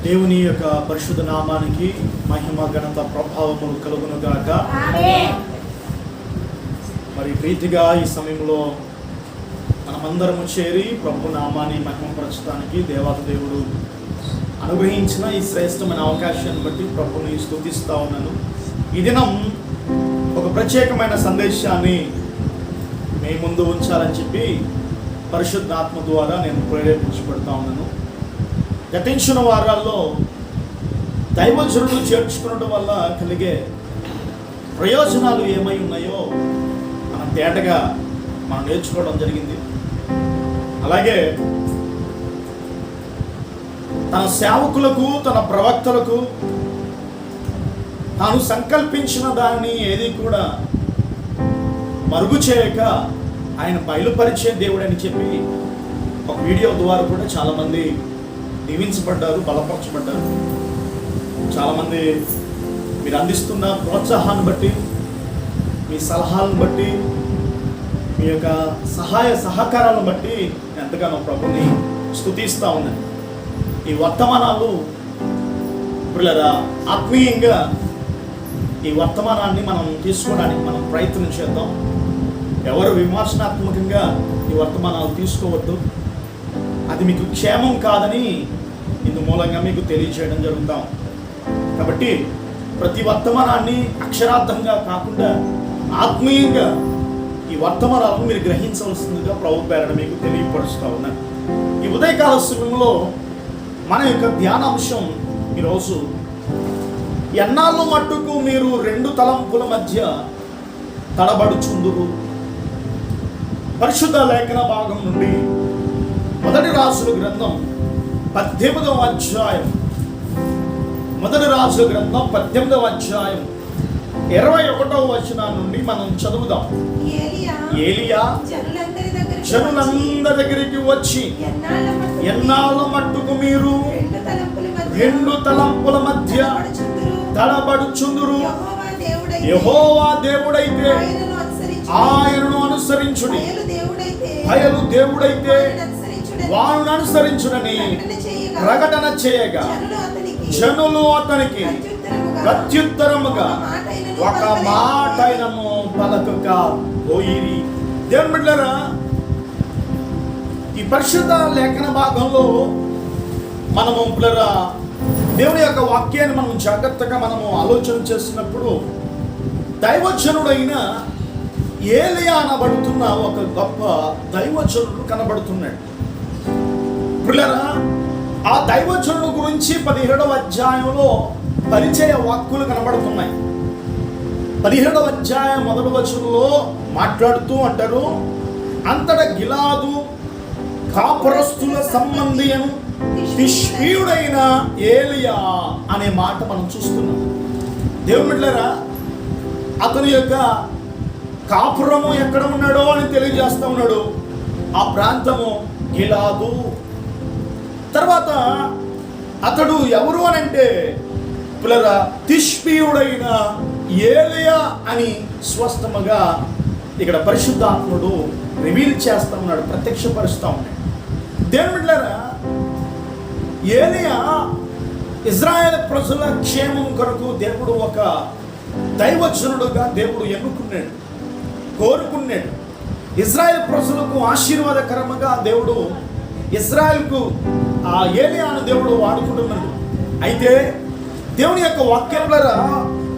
దేవుని యొక్క పరిశుద్ధ నామానికి మహిమ ఘనత ప్రభావములు కలుగును గాక. మరి ప్రీతిగా ఈ సమయంలో మనమందరము చేరి ప్రభు నామాన్ని మహిమపరచడానికి దేవాది దేవుడు అనుగ్రహించిన ఈ శ్రేష్టమైన అవకాశాన్ని బట్టి ప్రభుని స్తుతిస్తా ఉన్నాను. ఈ దినం ఒక ప్రత్యేకమైన సందేశాన్ని మీ ముందు ఉంచాలని చెప్పి పరిశుద్ధాత్మ ద్వారా నేను ప్రేరేపించబడతా ఉన్నాను. గతించిన వారాల్లో దైవజనులు చేర్చుకోవడం వల్ల కలిగే ప్రయోజనాలు ఏమై ఉన్నాయో మనం తేటగా మనం నేర్చుకోవడం జరిగింది. అలాగే తన సేవకులకు, తన ప్రవక్తలకు తాను సంకల్పించిన దాన్ని ఏది కూడా మరుగు చేయక ఆయన బయలుపరిచే దేవుడు అని చెప్పి ఒక వీడియో ద్వారా కూడా చాలామంది దీవించబడ్డారు, బలపరచబడ్డారు. చాలామంది మీరు అందిస్తున్న ప్రోత్సాహాన్ని బట్టి, మీ సలహాలను బట్టి, మీ యొక్క సహాయ సహకారాలను బట్టి ఎంతగానో ప్రభుని స్తుతిస్తూ ఉన్నాను. ఈ వర్తమానాలు పిల్లరా ఆత్మీయంగా ఈ వర్తమానాన్ని మనం తీసుకోవడానికి మనం ప్రయత్నం చేద్దాం. ఎవరు విమర్శనాత్మకంగా ఈ వర్తమానాలు తీసుకోవద్దు. అది మీకు క్షేమం కాదని ఇందు మూలంగా మీకు తెలియజేయడం జరుగుతాం. కాబట్టి ప్రతి వర్తమానాన్ని అక్షరార్థంగా కాకుండా ఆత్మీయంగా ఈ వర్తమానాలను మీరు గ్రహించవలసిందిగా ప్రభు పేరట మీకు తెలియపరుస్తూ ఉన్నాను. ఈ ఉదయకాల సమయంలో మన యొక్క ధ్యానాంశం ఈరోజు ఎన్నాళ్ళు మట్టుకు మీరు రెండు తలంపుల మధ్య తడబడుచుందురు. పరిశుద్ధ లేఖన భాగం నుండి మొదటి రాజుల గ్రంథం 18వ అధ్యాయం, మొదటి రాజుల గ్రంథం 18వ అధ్యాయం 21వ వచనం నుండి మనం చదువుదాం. ఏలియా జనులందరి దగ్గరికి వచ్చి, ఎన్నాళ్ళ మట్టుకు మీరు రెండు తలంపుల మధ్య తడబడుచుందురు. యెహోవా దేవుడైతే ఆయనను అనుసరించుడి, బయలు దేవుడైతే వారిని అనుసరించుడని ప్రకటన చేయగా జనులు అతనికి ప్రత్యుత్తరముగా ఒక మాటైనను పలకక పోయిరి. దేవుని బిడ్డలారా, ఈ పరిశుద్ధ లేఖన భాగంలో మనము పిల్లరా దేవుని యొక్క వాక్యాన్ని మనం జాగ్రత్తగా మనము ఆలోచన చేసినప్పుడు దైవజనుడైన ఏలియా అనబడుతున్న ఒక గొప్ప దైవజనుడు కనబడుతున్నాడు. పిల్లరా, ఆ దైవజనుడు గురించి 17వ అధ్యాయంలో పరిచయ వాక్కులు కనబడుతున్నాయి. 17వ అధ్యాయం మొదటి వచనంలో మాట్లాడుతూ అంటారు, అంతటా గిలాదు కాపురస్తుల సంబంధి అని తిష్బీయుడైన ఏలియా అనే మాట మనం చూస్తున్నాం. దేవుని బిడ్డలారా, అతని యొక్క కాపురము ఎక్కడ ఉన్నాడో అని తెలియజేస్తా ఉన్నాడు. ఆ ప్రాంతము గిలాదు. తర్వాత అతడు ఎవరు అని అంటే పిల్లరా తిష్బీయుడైన ఏలియా అని స్పష్టముగా ఇక్కడ పరిశుద్ధాత్ముడు రివీల్ చేస్తా ఉన్నాడు, ప్రత్యక్షపరుస్తూ ఉన్నాడు. దేవుని బిడ్డలారా, ఏలియా ఇజ్రాయేల్ ప్రజల క్షేమం కొరకు దేవుడు ఒక దైవజనుడుగా దేవుడు ఎన్నుకున్నాడు, కోరుకున్నాడు. ఇజ్రాయేల్ ప్రజలకు ఆశీర్వాదకరంగా దేవుడు ఇజ్రాయేల్కు ఆ ఏలియాను దేవుడు వాడుకుంటున్నాడు. అయితే దేవుని యొక్క వాక్యంలో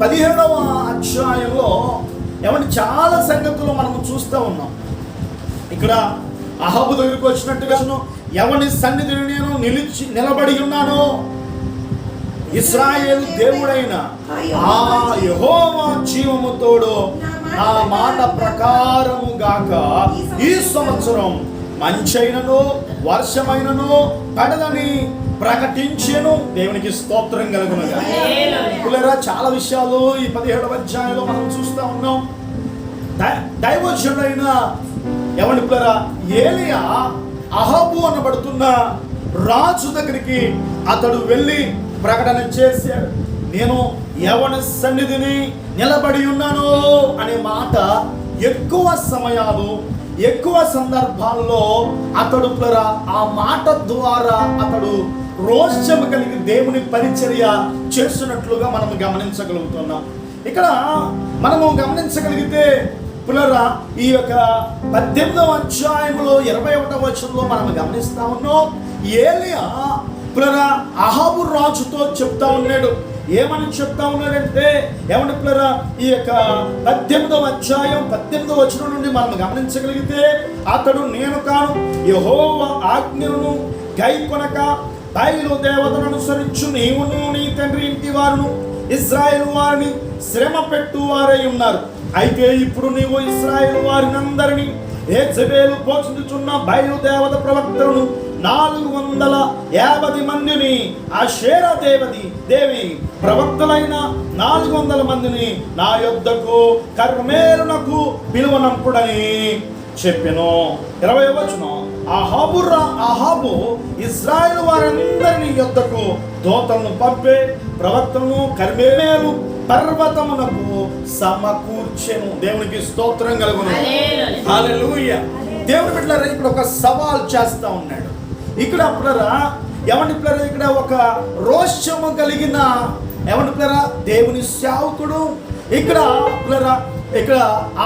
17వ అధ్యాయంలో ఏమంటే చాలా సంగతులు మనము చూస్తూ ఉన్నాం. ఇక్కడ అహాబు దగ్గరికి వచ్చినట్టుగా ఎవని సన్నిధిని నేను నిలబడి ఉన్నానో ఇశ్రాయేలు దేవుడైన ఆ యెహోవా జీవము తోడు నా మాట ప్రకారము గాక ఈ సంవత్సరం మంచైనను వర్షమైనను పడదని ప్రకటించెను. దేవునికి స్తోత్రం కలుగునుగా. పిల్లరా, చాలా విషయాలు ఈ 17వ అధ్యాయంలో మనం చూస్తూ ఉన్నాం. దైవజనుడైన ఎవరి పిల్లరా ఏలియా అహాబు అనబడుతున్న రాజు దగ్గరికి అతడు వెళ్ళి ప్రకటన చేశాడు. నేను ఎవరి సన్నిధిని నిలబడి ఉన్నాను అనే మాట ఎక్కువ సమయాలు ఎక్కువ సందర్భాల్లో అతడు ఆ మాట ద్వారా అతడు రోషము కలిగి దేవుని పరిచర్య చేస్తున్నట్లుగా మనం గమనించగలుగుతున్నాం. ఇక్కడ మనము గమనించగలిగితే పునరా ఈ యొక్క 18వ అధ్యాయంలో 21వ వచనంలో మనం గమనిస్తా ఉన్నాం. ఏలియా పునరా అహాబు రాజుతో చెప్తా ఉన్నాడు. ఏమని చెప్తా ఉన్నాడంటే ఏమంటే పునరా ఈ యొక్క 18వ అధ్యాయం 18వ వచనం నుండి మనం గమనించగలిగితే, అతడు నేను కాను, యెహోవా ఆజ్ఞను గైకొనక బయలు దేవతను అనుసరించు నీవును నీ తండ్రి ఇంటి వారును ఇశ్రాయేలు వారిని శ్రమ పెట్టు వారై ఉన్నారు. అయితే ఇప్పుడు నీవు ఇశ్రాయేలు వారిని అందరినీ యెజెబెలు పోషించుచున్న బయలు దేవత ప్రవక్తలను 450 మందిని, అషేరా దేవి ప్రవక్తలైన 400 మందిని నా యొద్దకు కర్మేలునకు పిలువనంపుడని చెప్పెను. 20వ వచనం, అహాబు ఇశ్రాయేలు వారందరిని యొద్దకు దూతలను పంపే ప్రవక్తలను కర్మేలు పర్వతమునకు సమకూర్చెను. దేవునికి స్తోత్రం కలుగును. హల్లెలూయా. దేవుని బిడ్డలారా, ఇక్కడ ఒక సవాల్ చేస్తా ఉన్నాడు. ఇక్కడ ఇక్కడ ఒక రోషము కలిగిన దేవుని సేవకుడు ఇక్కడ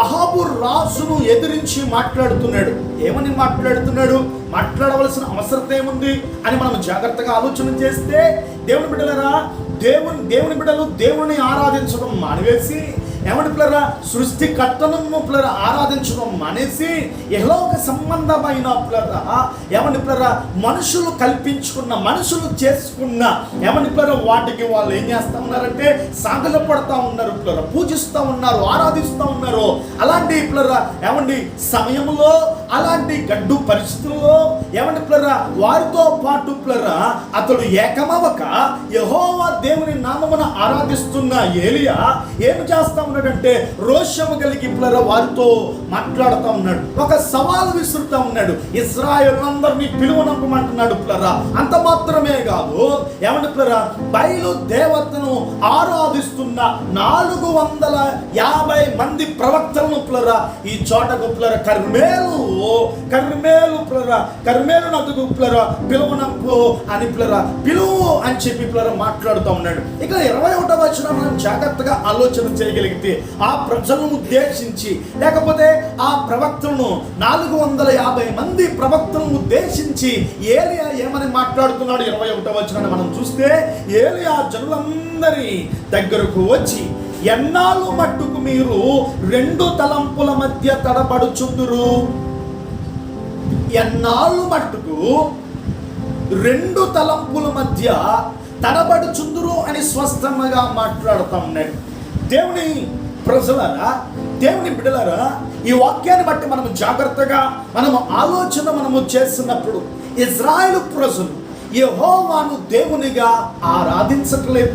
అహాబు రాజును ఎదిరించి మాట్లాడుతున్నాడు. ఏమని మాట్లాడుతున్నాడు? మాట్లాడవలసిన అవసరం ఏముంది అని మనం జాగ్రత్తగా ఆలోచన చేస్తే, దేవుని బిడ్డలారా, దేవుని బిడ్డలు దేవుని ఆరాధించడం మానివేసి సృష్టికర్తను ఆరాధించడం మానేసి ఇహలోక సంబంధమైన మనుషులు కల్పించుకున్న, మనుషులు చేసుకున్న వాటికి వాళ్ళు ఏం చేస్తా ఉన్నారంటే సాగలపడతా ఉన్నారు, పూజిస్తూ ఉన్నారు, ఆరాధిస్తూ ఉన్నారు. అలాంటి సమయంలో, అలాంటి గడ్డు పరిస్థితుల్లో వారితో పాటు అతడు ఏకమవక యెహోవా దేవుని నామమున ఆరాధిస్తున్న ఏలియా ఏం చేస్తా ఉన్నాడంటే రోషము కలిగి వారితో మాట్లాడుతూ ఉన్నాడు. ఒక సవాలు విసురుతా ఉన్నాడు. ఇశ్రాయేలునందరినీ పిలువనంపమంటున్నాడు. అంత మాత్రమే కాదు, బయలు దేవతను ఆరాధిస్తున్న 450 మంది ప్రవక్తలను ఈ చోటకు కర్మేలు నదుకు పిలువనంపు అని పిలువు అని చెప్పి మాట్లాడుతూ ఉన్నాడు. ఇక 21వ వచనం మనం జాగ్రత్తగా ఆలోచన చేయగలిగితే, ఆ ప్రజలను ఉద్దేశించి లేకపోతే ఆ ప్రవక్తలను 450 మంది ప్రవక్తలను ఉద్దేశించి ఏలియా ఏమని మాట్లాడుతున్నాడు? 21వ వచనాన్ని మనం చూస్తే, ఏలియా జనులందరి దగ్గరకు వచ్చి, ఎన్నాళ్ళు మట్టుకు మీరు 2 తలంపుల మధ్య తడబడుచుందురు? ఎన్నాళ్ళు మట్టుకు 2 తలంపుల మధ్య తడబడుచుందురు అని స్పష్టంగా మాట్లాడుతూ ఉన్నాడు. దేవుని ప్రజలారా, దేవుని బిడ్డలారా, ఈ వాక్యాన్ని బట్టి మనము జాగ్రత్తగా మనము చేస్తున్నప్పుడు, ఇశ్రాయేలు ప్రజలు యెహోవాను దేవునిగా ఆరాధించట్లేదు.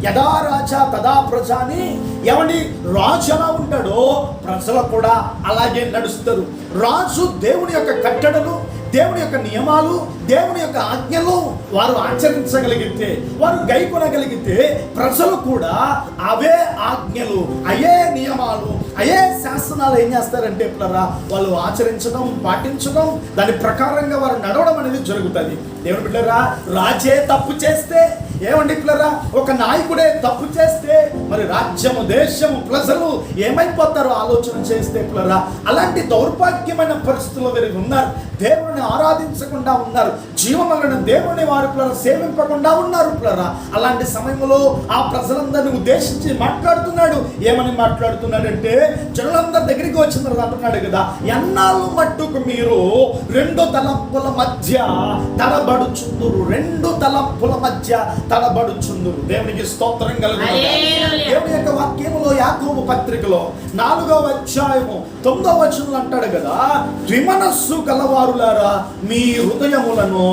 యదా రాజా తదా ప్రజా అని రాజు ఎలా ఉంటాడో ప్రజలు కూడా అలాగే నడుస్తారు. రాజు దేవుని యొక్క కట్టడలు, దేవుని యొక్క నియమాలు, దేవుని యొక్క ఆజ్ఞలు వారు ఆచరించగలిగితే, వారు గైకొనగలిగితే, ప్రజలు కూడా అవే ఆజ్ఞలు, అయే నియమాలు, అయే శాసనాలు ఏం చేస్తారంటే వాళ్ళు ఆచరించడం, పాటించడం, దాని ప్రకారంగా వారు నడవడం అనేది జరుగుతుంది. దేవుని బిడ్డలారా, రాజే తప్పు చేస్తే, ఒక నాయకుడే తప్పు చేస్తే, మరి రాజ్యము, దేశము, ప్రజలు ఏమైపోతారో ఆలోచన చేస్తే అలాంటి దౌర్భాగ్యమైన పరిస్థితుల్లో వీరు ఉన్నారు. దేవుని ఆరాధించకుండా ఉన్నారు, జీవములను దేవుని వారు సేవింపకుండా ఉన్నారు. అలాంటి సమయంలో ఆ ప్రజలందరినీ ఉద్దేశించి మాట్లాడుతున్నాడు. ఏమని మాట్లాడుతున్నాడంటే, జనులందరి దగ్గరికి వచ్చిన తర్వాత అంటున్నాడు కదా, ఎన్నాళ్ళు మట్టుకు మీరు 2 తలంపుల మధ్య తడబడుచుందురు, 2 తలంపుల మధ్య తడబడుచుందురు. దేవునికి స్తోత్రం కలుగును. దేవుని యొక్క వాక్యములో యాకోబు పత్రికలో 4వ అధ్యాయము 9వ వచనంలో అంటాడు కదా, ద్విమనస్సు గలవారులారా మీ హృదయమును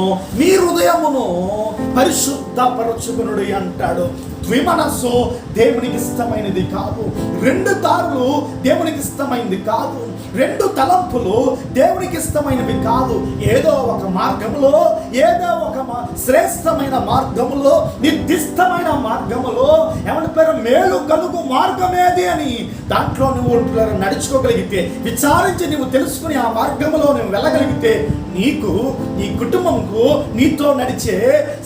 పరిశుద్ధపరచుకునుడి అంటాడు. ద్విమనస్సు దేవునికి ఇష్టమైనది కాదు. 2 దారులు దేవునికి ఇష్టమైనది కాదు. 2 తలంపులు దేవునికి ఇష్టమైనవి కాదు. ఏదో ఒక మార్గములో, ఏదో ఒక శ్రేష్టమైన మార్గములో, నిర్దిష్టమైన మార్గములో మేలు కలుగు మార్గమేది అని దాంట్లో నువ్వు నడుచుకోగలిగితే, విచారించి నువ్వు తెలుసుకుని ఆ మార్గములో నువ్వు వెళ్ళగలిగితే, నీకు, నీ కుటుంబంకు, నీతో నడిచే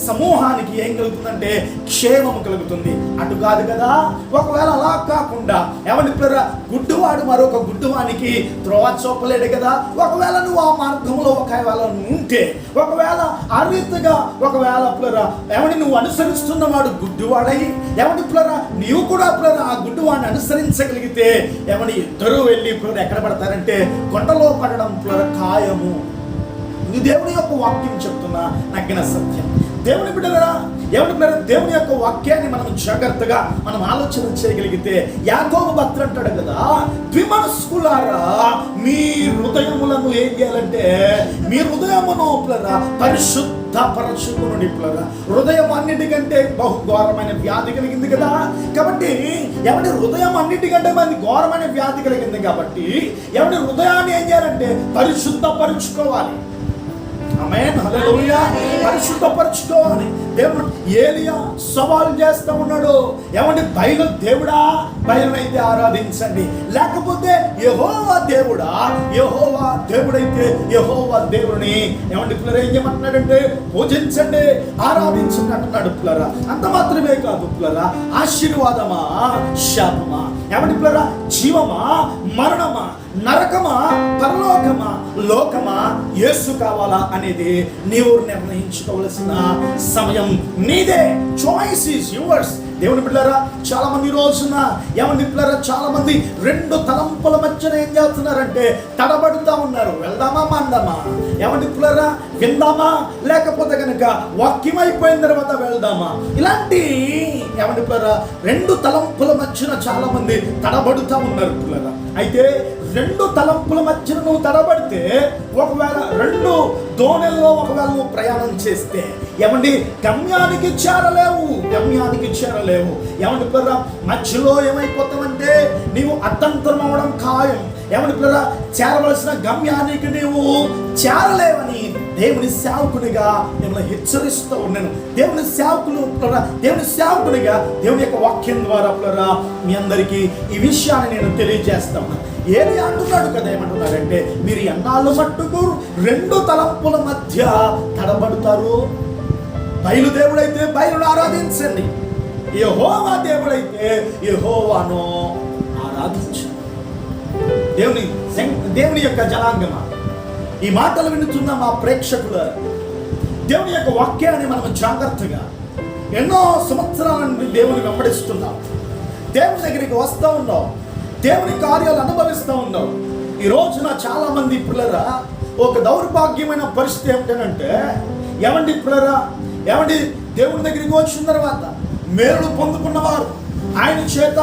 సమూహానికి ఏం కలుగుతుందంటే క్షేమం కలుగుతుంది. అటు కాదు కదా. ఒకవేళ అలా కాకుండా ఏమండి పిల్లరా, గుడ్డువాడు మరొక గుడ్డువానికి త్రోవ చూపలేడు కదా. ఒకవేళ నువ్వు ఆ మార్గంలో ఒకవేళ ఉంటే, ఒకవేళ ఆ రీతిగా ఒకవేళ పిల్లరా ఏమండి నువ్వు అనుసరిస్తున్నవాడు గుడ్డువాడై, ఏమండి పిల్లరా నీవు కూడా పిల్లరా ఆ గుడ్డువాడిని అనుసరించగలిగితే ఏమని ఇద్దరు వెళ్ళి పిల్లలు ఎక్కడ పడతారంటే కొండలో పడడం పిల్లల ఖాయము. ఇది దేవుని యొక్క వాక్యం చెప్తున్నా నగ్గిన సత్యం. దేవుని బిడ్డలారా, ఏమిటి పిల్లరా, దేవుని యొక్క వాక్యాన్ని మనం జాగ్రత్తగా మనం ఆలోచన చేయగలిగితే యాకోబు భక్తుడు అంటాడు కదా, ద్విమనస్కులారా మీ హృదయములను ఏం చేయాలంటే మీ హృదయమును పిల్లరా పరిశుద్ధపరచుకుని. పిల్లరా హృదయం అన్నిటికంటే బహుఘోరమైన వ్యాధి కలిగింది కదా. కాబట్టి ఎవరి హృదయం అన్నిటికంటే మంది ఘోరమైన వ్యాధి కలిగింది కాబట్టి ఎవరి హృదయాన్ని ఏం చేయాలంటే పరిశుద్ధపరచుకోవాలి. ఆమేన్, హల్లెలూయా. పరిశుద్ధపరచుకోవాలి. దేవుడు ఏలియా సవాల్ చేస్తూ ఉన్నాడు, ఏమండి బయలు దేవుడా, బయలునైతే ఆరాధించండి, లేకపోతే యెహోవా దేవుడా, యెహోవా దేవుడైతే యెహోవా దేవుడిని ఏమండి పిల్లరా ఏం చేయమంటున్నాడంటే పూజించండి, ఆరాధించండి అంటున్నాడు పిల్లరా. అంత మాత్రమే కాదు పిల్లరా, ఆశీర్వాదమా శాపమా, ఏమండి పిల్లరా జీవమా మరణమా, నరకమా పరలోకమా, లోకమా, యేసు కావాలా అనేది నీవు నిర్ణయించుకోవలసిన సమయం నీదే. Choice is yours. దేవుని బిడ్డలారా, చాలా మంది రోజున ఏమండి పిల్లరా చాలా మంది రెండు తలంపుల మధ్యన ఏం చేస్తున్నారంటే తడబడుతూ ఉన్నారు. వెళ్దామా మందామా, ఏమండి పిల్లరా విందామా, లేకపోతే కనుక వాక్యం అయిపోయిన తర్వాత వెళ్దామా, ఇలాంటి ఏమండి పిల్లరా రెండు తలంపుల మధ్యన చాలా మంది తడబడుతూ ఉన్నారు పిల్లరా. అయితే రెండు తలంపుల మధ్యన నువ్వు తడబడితే, ఒకవేళ రెండు దోణెల్లో ఒకవేళ నువ్వు ప్రయాణం చేస్తే ఏమండి గమ్యానికి చేరలేవు, గమ్యానికి చేరలేవు. ఏమండి పిల్లరా మధ్యలో ఏమైపోతావంటే నీవు అడ్డంతరం అవ్వడం ఖాయం. ఏమండి పిల్లరా చేరవలసిన గమ్యానికి నీవు చేరలేవని దేవుని సేవకునిగా మిమ్మల్ని హెచ్చరిస్తూ ఉన్నాను. దేవుని సేవకునిగా దేవుని యొక్క వాక్యం ద్వారా పిల్లరా మీ అందరికీ ఈ విషయాన్ని నేను తెలియజేస్తాను. ఏది అంటున్నాడు కదా, ఏమంటున్నాడంటే మీరు ఎన్నాళ్ళు మట్టుకు రెండు తలంపుల మధ్య తడబడతారు. బయలుదేవుడైతే బయలును ఆరాధించండి, యెహోవా దేవుడైతే యెహోవాను ఆరాధించండి. దేవుని యొక్క జనాంగమా, ఈ మాటలు వినుతున్న మా ప్రేక్షకుల దేవుని యొక్క వాక్యాన్ని మనం జాగ్రత్తగా ఎన్నో సంవత్సరాల నుండి దేవుని వెంబడిస్తున్నాం, దేవుని దగ్గరికి వస్తూ ఉన్నాం, దేవుని కార్యాలు అనుభవిస్తూ ఉన్నాం. ఈ రోజున చాలా మంది పిల్లరా ఒక దౌర్భాగ్యమైన పరిస్థితి ఏమిటంటే ఏమండి పిల్లరా, ఏమండి దేవుని దగ్గరికి వచ్చిన తర్వాత మేలు పొందుకున్నవారు, ఆయన చేత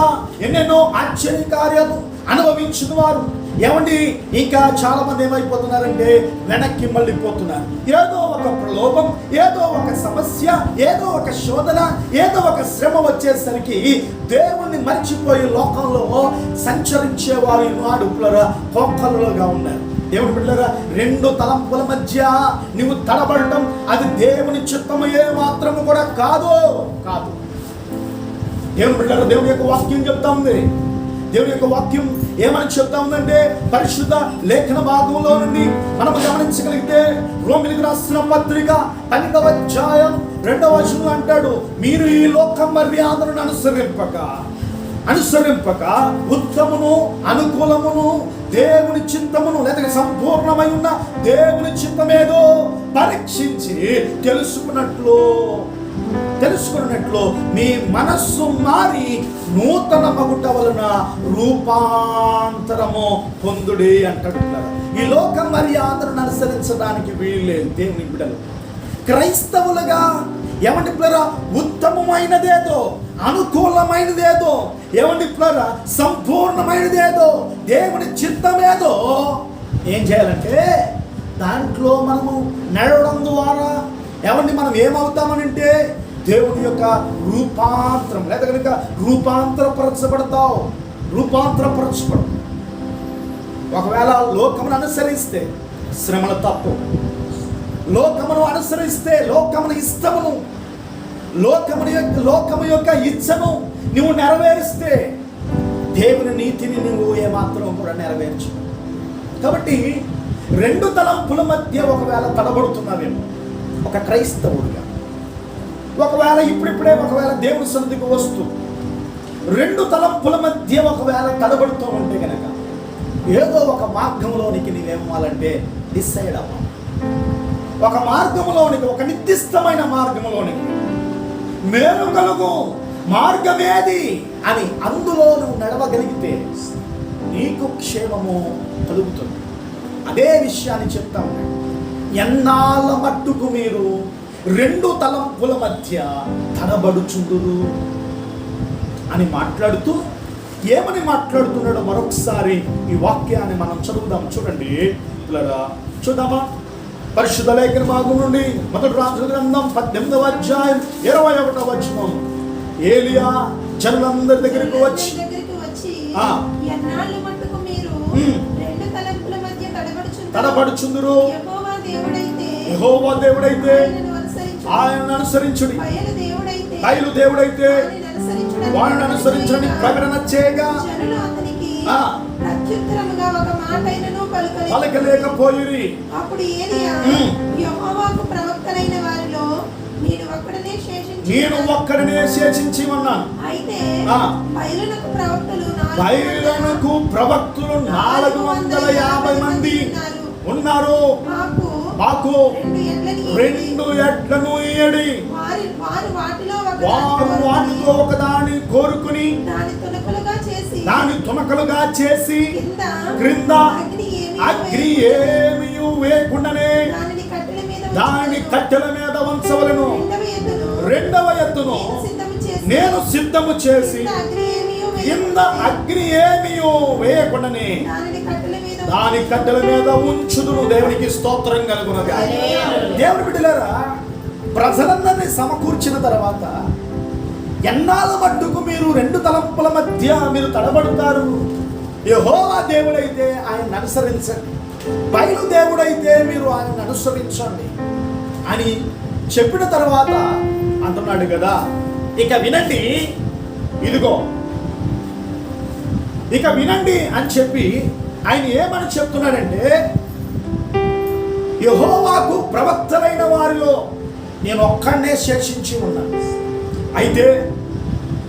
ఎన్నెన్నో ఆశ్చర్య కార్యాలు అనుభవించిన వారు ఏమండి ఇంకా చాలా మంది ఏమైపోతున్నారంటే వెనక్కి మళ్ళీపోతున్నారు. ఏదో ఒక ప్రలోభం, ఏదో ఒక సమస్య, ఏదో ఒక శోధన, ఏదో ఒక శ్రమ వచ్చేసరికి దేవుణ్ణి మర్చిపోయి లోకంలో సంచరించే వారు నాడు పిల్లరా కోకలుగా ఉన్నారు. దేవుని బిడ్డలారా రెండు తలంపుల మధ్య నువ్వు తడబడటం అది దేవుని చిత్తము ఏ మాత్రము కూడా కాదు. దేవుని బిడ్డలారా దేవుని యొక్క వాక్యం చెప్తా ఉంది. దేవుని యొక్క వాక్యం ఏమని చెప్తా ఉందంటే పరిశుద్ధ లేఖన భాగంలో నుండి మనం గమనించగలిగితే రోమిలికి రాసిన పత్రిక 12వ అధ్యాయం 2వ వచనం అంటాడు, మీరు ఈ లోక మర్యాదలను అనుసరింపక ఉత్తమమును అనుకూలమును దేవుని చిత్తమును లేదా సంపూర్ణమై ఉన్న దేవుని చిత్తమేదో పరీక్షించి తెలుసుకున్నట్లు మీ మనస్సు మారి నూతన మగుట వలన రూపాంతరము పొందుడి అంటాడు. ఈ లోక మర్యాదను అనుసరించడానికి వీల్లేదు. దేవుని బిడ్డలు క్రైస్తవులుగా ఏమండి పిల్లరా ఉత్తమమైనదేదో, అనుకూలమైనదేదో, ఏమండి పిల్లరా సంపూర్ణమైనదేదో, దేవుని చిత్తమేదో ఏం చేయాలంటే దాంట్లో మనము నడవడం ద్వారా ఏమండి మనం ఏమవుతామనంటే దేవుని యొక్క రూపాంతరం లేదా కనుక రూపాంతరపరచబడతావు. ఒకవేళ లోకమును అనుసరిస్తే శ్రమలు తప్పు, లోకమును అనుసరిస్తే లోకమును ఇష్టమును లోకము యొక్క ఇచ్చను నువ్వు నెరవేరిస్తే దేవుని నీతిని నువ్వు ఏమాత్రం కూడా నెరవేర్చు. కాబట్టి రెండు తలంపుల మధ్య ఒకవేళ తడబడుతున్నావేమో ఒక క్రైస్తవుడిగా, ఒకవేళ ఇప్పుడిప్పుడే ఒకవేళ దేవుడి సన్నిధికి వస్తూ రెండు తలంపుల మధ్య ఒకవేళ తడబడుతూ ఉంటే కనుక ఏదో ఒక మార్గంలోనికి నీవేమాలంటే డిసైడ్ అవ్వాలి. ఒక మార్గంలోనికి, ఒక నిర్దిష్టమైన మార్గంలోనికి, మేలు కలుగు మార్గమేది అని అందులో నువ్వు నడవగలిగితే నీకు క్షేమము కలుగుతుంది. అదే విషయాన్ని చెప్తా ఉన్నాడు. ఎన్నాళ్ళ మట్టుకు మీరు రెండు తలంపుల మధ్య తడబడుచుందురు అని మాట్లాడుతూ ఏమని మాట్లాడుతున్నాడో మరొకసారి ఈ వాక్యాన్ని మనం చదువుదాం. చూడండి పిల్లరా, చూద్దామా? పరిశుద్ధ లేఖన భాగం నుండి మొదటి రాజుల గ్రంథం 18వ అధ్యాయం 21వ వచనం. ఏలియా జనులందరి దగ్గరికి వచ్చి తడబడుచుందురు, యెహోవా దేవుడైతే ఆయనను అనుసరించుడి, బయలు దేవుడైతే వారిని అనుసరించని ప్రకటన చేయగా పలకలేకపోయిరి. అప్పుడు ఏలియా యెహోవాకు ప్రవక్తలైన వారిలో నేను ఒక్కడినే శేషించి ఉన్నాను. అయితే బయలునకు ప్రవక్తలు 450 మంది ఉన్నారు. మాకు 2 ఎడ్లను ఇయ్యడి. వారు వాటిలో ఒకదాని కోరుకుని దాని తునకలుగా చేసి క్రింద అగ్ని ఏమీ వేయకుండానే దాని కట్టెల మీద ఉంచవలను. 2వ ఎత్తును నేను సిద్ధము చేసి కింద అగ్ని ఏమీ వేయకుండానే దాని కట్టెల మీద ఉంచుదును. దేవునికి స్తోత్రం కలుగునగా. దేవుని బిడ్డలారా, ప్రజలందరినీ సమకూర్చిన తర్వాత ఎన్నాళ్ళ మట్టుకు మీరు రెండు తలంపుల మధ్య మీరు తడబడతారు? యెహోవా దేవుడైతే ఆయన అనుసరించండి, బయలు దేవుడైతే మీరు ఆయన అనుసరించండి అని చెప్పిన తర్వాత అంటున్నాడు కదా, ఇక వినండి, ఇదిగో ఇక వినండి అని చెప్పి ఆయన ఏమని చెప్తున్నాడంటే, యెహోవాకు ప్రవక్తలైన వారిలో నేను ఒక్కడనే శేషించి ఉన్నాను. అయితే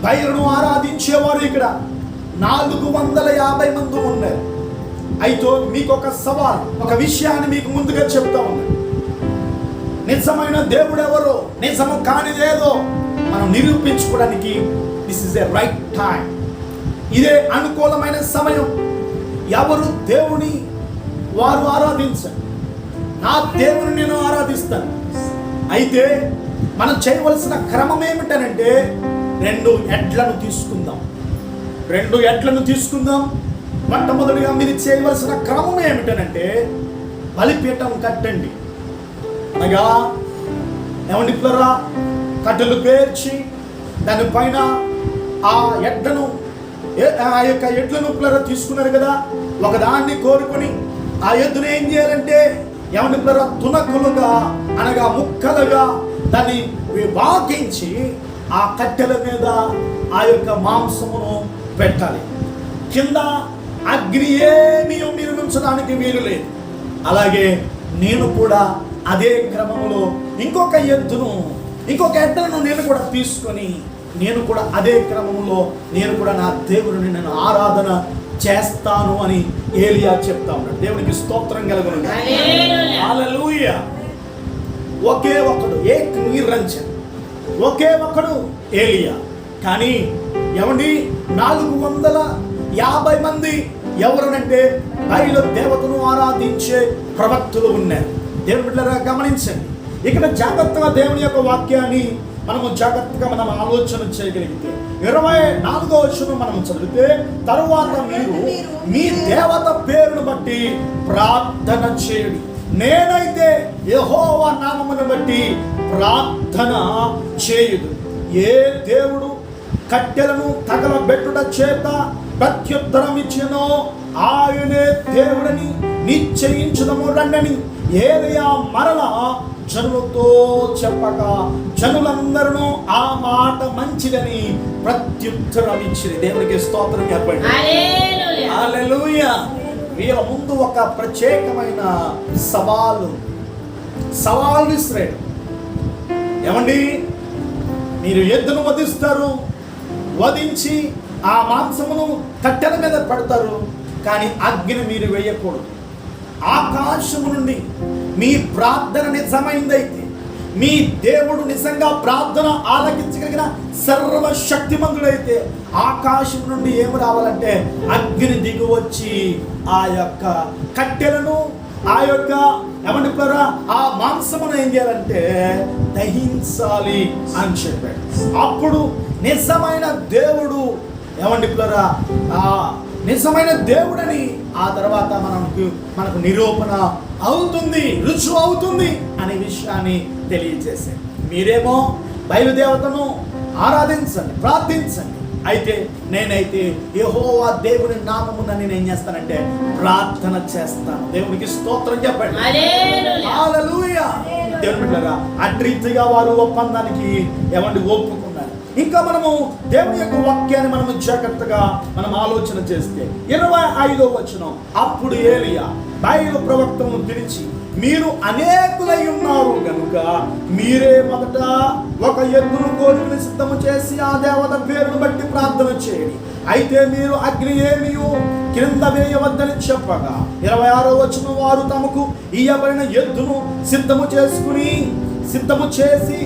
బయలును ఆరాధించేవారు ఇక్కడ 450 మంది ఉన్నారు. అయితే మీకు ఒక సవాల్, ఒక విషయాన్ని మీకు ముందుగా చెప్తా ఉన్నాను. నిజమైన దేవుడు ఎవరో, నిజము కానిదేదో మనం నిరూపించుకోవడానికి this is a right time. ఇదే అనుకూలమైన సమయం. ఎవరు దేవుని వారు ఆరాధించండి, నా దేవుని నేను ఆరాధిస్తాను. అయితే మనం చేయవలసిన క్రమం ఏమిటనంటే 2 ఎడ్లను తీసుకుందాం. 2 ఎడ్లను తీసుకుందాం. మొట్టమొదటిగా మీరు చేయవలసిన క్రమం ఏమిటనంటే బలిపీఠం కట్టండి. అనగా ఏమండి పిల్లరా, కట్టెలు పేర్చి దానిపైన ఆ ఎడ్లను, ఆ యొక్క ఎడ్లను పిల్లరా తీసుకున్నారు కదా, ఒకదాన్ని కోరుకొని ఆ ఎద్దును ఏం చేయాలంటే ఏమండి పిల్లరా, తునకులుగా అనగా ముక్కలుగా దాన్ని విభాగించి ఆ కట్టెల మీద ఆ యొక్క మాంసమును పెట్టాలి. కింద అగ్ని ఏమీ మీరు ఉంచడానికి వీలు లేదు. అలాగే నేను కూడా అదే క్రమంలో ఇంకొక ఎద్దును నేను కూడా తీసుకొని నేను కూడా అదే క్రమంలో నేను కూడా నా దేవుడిని నేను ఆరాధన చేస్తాను అని ఏలియా చెప్తా ఉన్నాడు. దేవునికి స్తోత్రం కలుగును. హల్లెలూయా. ఒకే ఒకడు, ఏక్ నిరంజన్, ఒకే ఒకడు ఏలియా. కానీ ఏమండి 450 మంది ఎవరనంటే బయలు దేవతను ఆరాధించే ప్రవక్తలు ఉన్నారు. దేవుని బిడ్డలారా గమనించండి, ఇక్కడ జాగ్రత్తగా దేవుని యొక్క వాక్యాన్ని మనము జాగ్రత్తగా మనం ఆలోచన చేయగలిగితే 24వ వచనం మనం చదివితే, తరువాత మీరు మీ దేవత పేరును బట్టి ప్రార్థన చేయుడి. నేనైతే యెహోవా నామమును బట్టి ప్రార్థన చేయుదు. ఏ దేవుడు కట్టెలను తగలబెట్టుట చేత ప్రత్యుత్తరం ఇచ్చినో ఆయనే దేవుడని నిశ్చయించుదము రండని ఏలియా మరలా జనులతో చెప్పగా జనులందరూ ఆ మాట మంచిదని ప్రత్యుత్తరం ఇచ్చింది. దేవునికి స్తోత్రం చెప్పండి. హల్లెలూయా. వీళ్ళ ముందు ఒక ప్రత్యేకమైన సవాలు విసిరాడు. ఏమండి, మీరు ఎద్దును వధిస్తారు, వధించి ఆ మాంసమును కట్టెల మీద పెడతారు, కానీ అగ్ని మీరు వేయకూడదు. ఆకాశము నుండి మీ ప్రార్థన నిజమైందైతే, మీ దేవుడు నిజంగా ప్రార్థన ఆలకించగలిగిన సర్వశక్తిమంతుడైతే, ఆకాశం నుండి ఏమి రావాలంటే అగ్ని దిగి వచ్చి ఆ యొక్క కట్టెలను, ఆ యొక్క ఏమంటారా ఆ మాంసమును ఏం చేయాలంటే దహించాలి అని చెప్పాడు. అప్పుడు నిజమైన దేవుడు ఏమంటారా ఆ నిజమైన దేవుడని ఆ తర్వాత మనకు నిరూపణ అవుతుంది, రుజువు అవుతుంది అనే విషయాన్ని తెలియజేశాడు. మీరేమో బయలుదేవతను ఆరాధించండి, ప్రార్థించండి, అయితే నేనైతే యెహోవా దేవుని నామమున నేను ఏం చేస్తానంటే ప్రార్థన చేస్తాను. దేవునికి స్తోత్రం చెప్పండి. హల్లెలూయా. దేవుని బిడ్డలారా, అట్రీతిగా వారు ఒప్పందానికి ఒప్పుకున్నారు. ఇంకా మనము దేవుని యొక్క వాక్యాన్ని మనము జాగ్రత్తగా మనం ఆలోచన చేస్తే 25వ వచనం, అప్పుడు ఏలియా బయలు ప్రవక్తను పిలిచి, మీరు అనేకులై ఉన్నారు కనుక మీరే మొదట ఒక ఎద్దును కోరుకుని సిద్ధము చేసి ఆ దేవత పేరును బట్టి ప్రార్థన చేయండి. అయితే మీరు అగ్ని ఏమీ క్రింద వేయవద్దని చెప్పగా 26వ వచనం, వారు తమకు ఇయ్యబడిన ఎద్దును సిద్ధము చేసి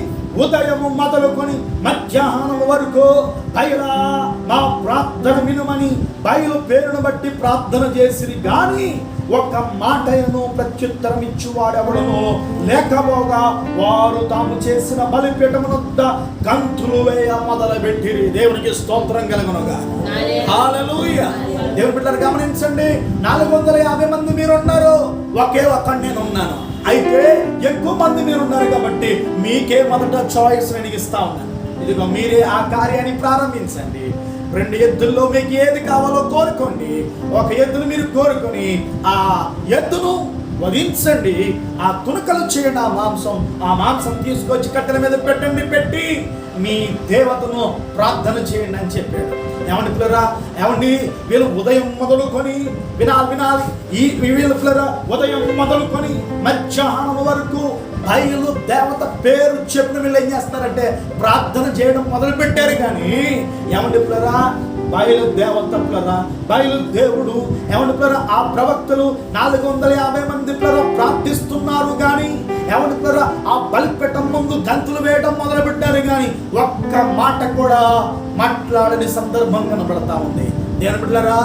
ఉదయము మొదలుకొని మధ్యాహ్నం వరకు బయలా మా ప్రార్థన వినుమని బయలు పేరును బట్టి ప్రార్థన చేసిరి, గాని ఒక్క మాటను ప్రత్యుత్తరం ఇచ్చువాడెవడను లేకపోగా వారు తాము చేసిన బలిపీఠమునొద్ద గంతులు వేయ మొదలుపెట్టిరి. దేవునికి స్తోత్రం కలుగునుగా. హల్లెలూయా. దేవుని బిడ్డలు గమనించండి, 450 మంది మీరున్నారు, ఒకే ఒక్కడు నేను ఉన్నాను. అయితే ఎక్కువ మంది మీరున్నారు కాబట్టి మీకే మొదట చాయిస్ నేను ఇస్తా ఉన్నాను. ఇదిగో మీరే ఆ కార్యాన్ని ప్రారంభించండి. 2 ఎద్దుల్లో మీకు ఏది కావాలో కోరుకోండి. ఒక ఎద్దును మీరు కోరుకొని ఆ ఎద్దును వధించండి, ఆ తునకలు చేయండి, ఆ మాంసం తీసుకొచ్చి కట్టెల మీద పెట్టి మీ దేవతను ప్రార్థన చేయండి అని చెప్పాడు. ఏమండి పిల్లరా, ఏమండి వీళ్ళు ఉదయం మొదలుకొని వినాలి ఈ వీళ్ళు పిల్లరా ఉదయం మొదలుకొని మధ్యాహ్నం వరకు బయలు దేవత పేరు చెప్పిన వీళ్ళు ఏం చేస్తారంటే ప్రార్థన చేయడం మొదలు పెట్టారు. కానీ ఏమండి పిల్లరా, బయలు దేవత పిల్లరా, బయలు దేవుడు ఏమండి పిల్లరా, ఆ ప్రవక్తలు 450 మంది పిల్లరా ప్రార్థిస్తున్నారు. కానీ ఏమండి పిల్లరా, ఆ బలిపీఠం ముందు గంతులు వేయడం మొదలు పెట్టారు. కానీ ఒక్క మాట కూడా మాట్లాడని సందర్భం కనబడతా ఉంది. దేవుని బిడ్డలారా,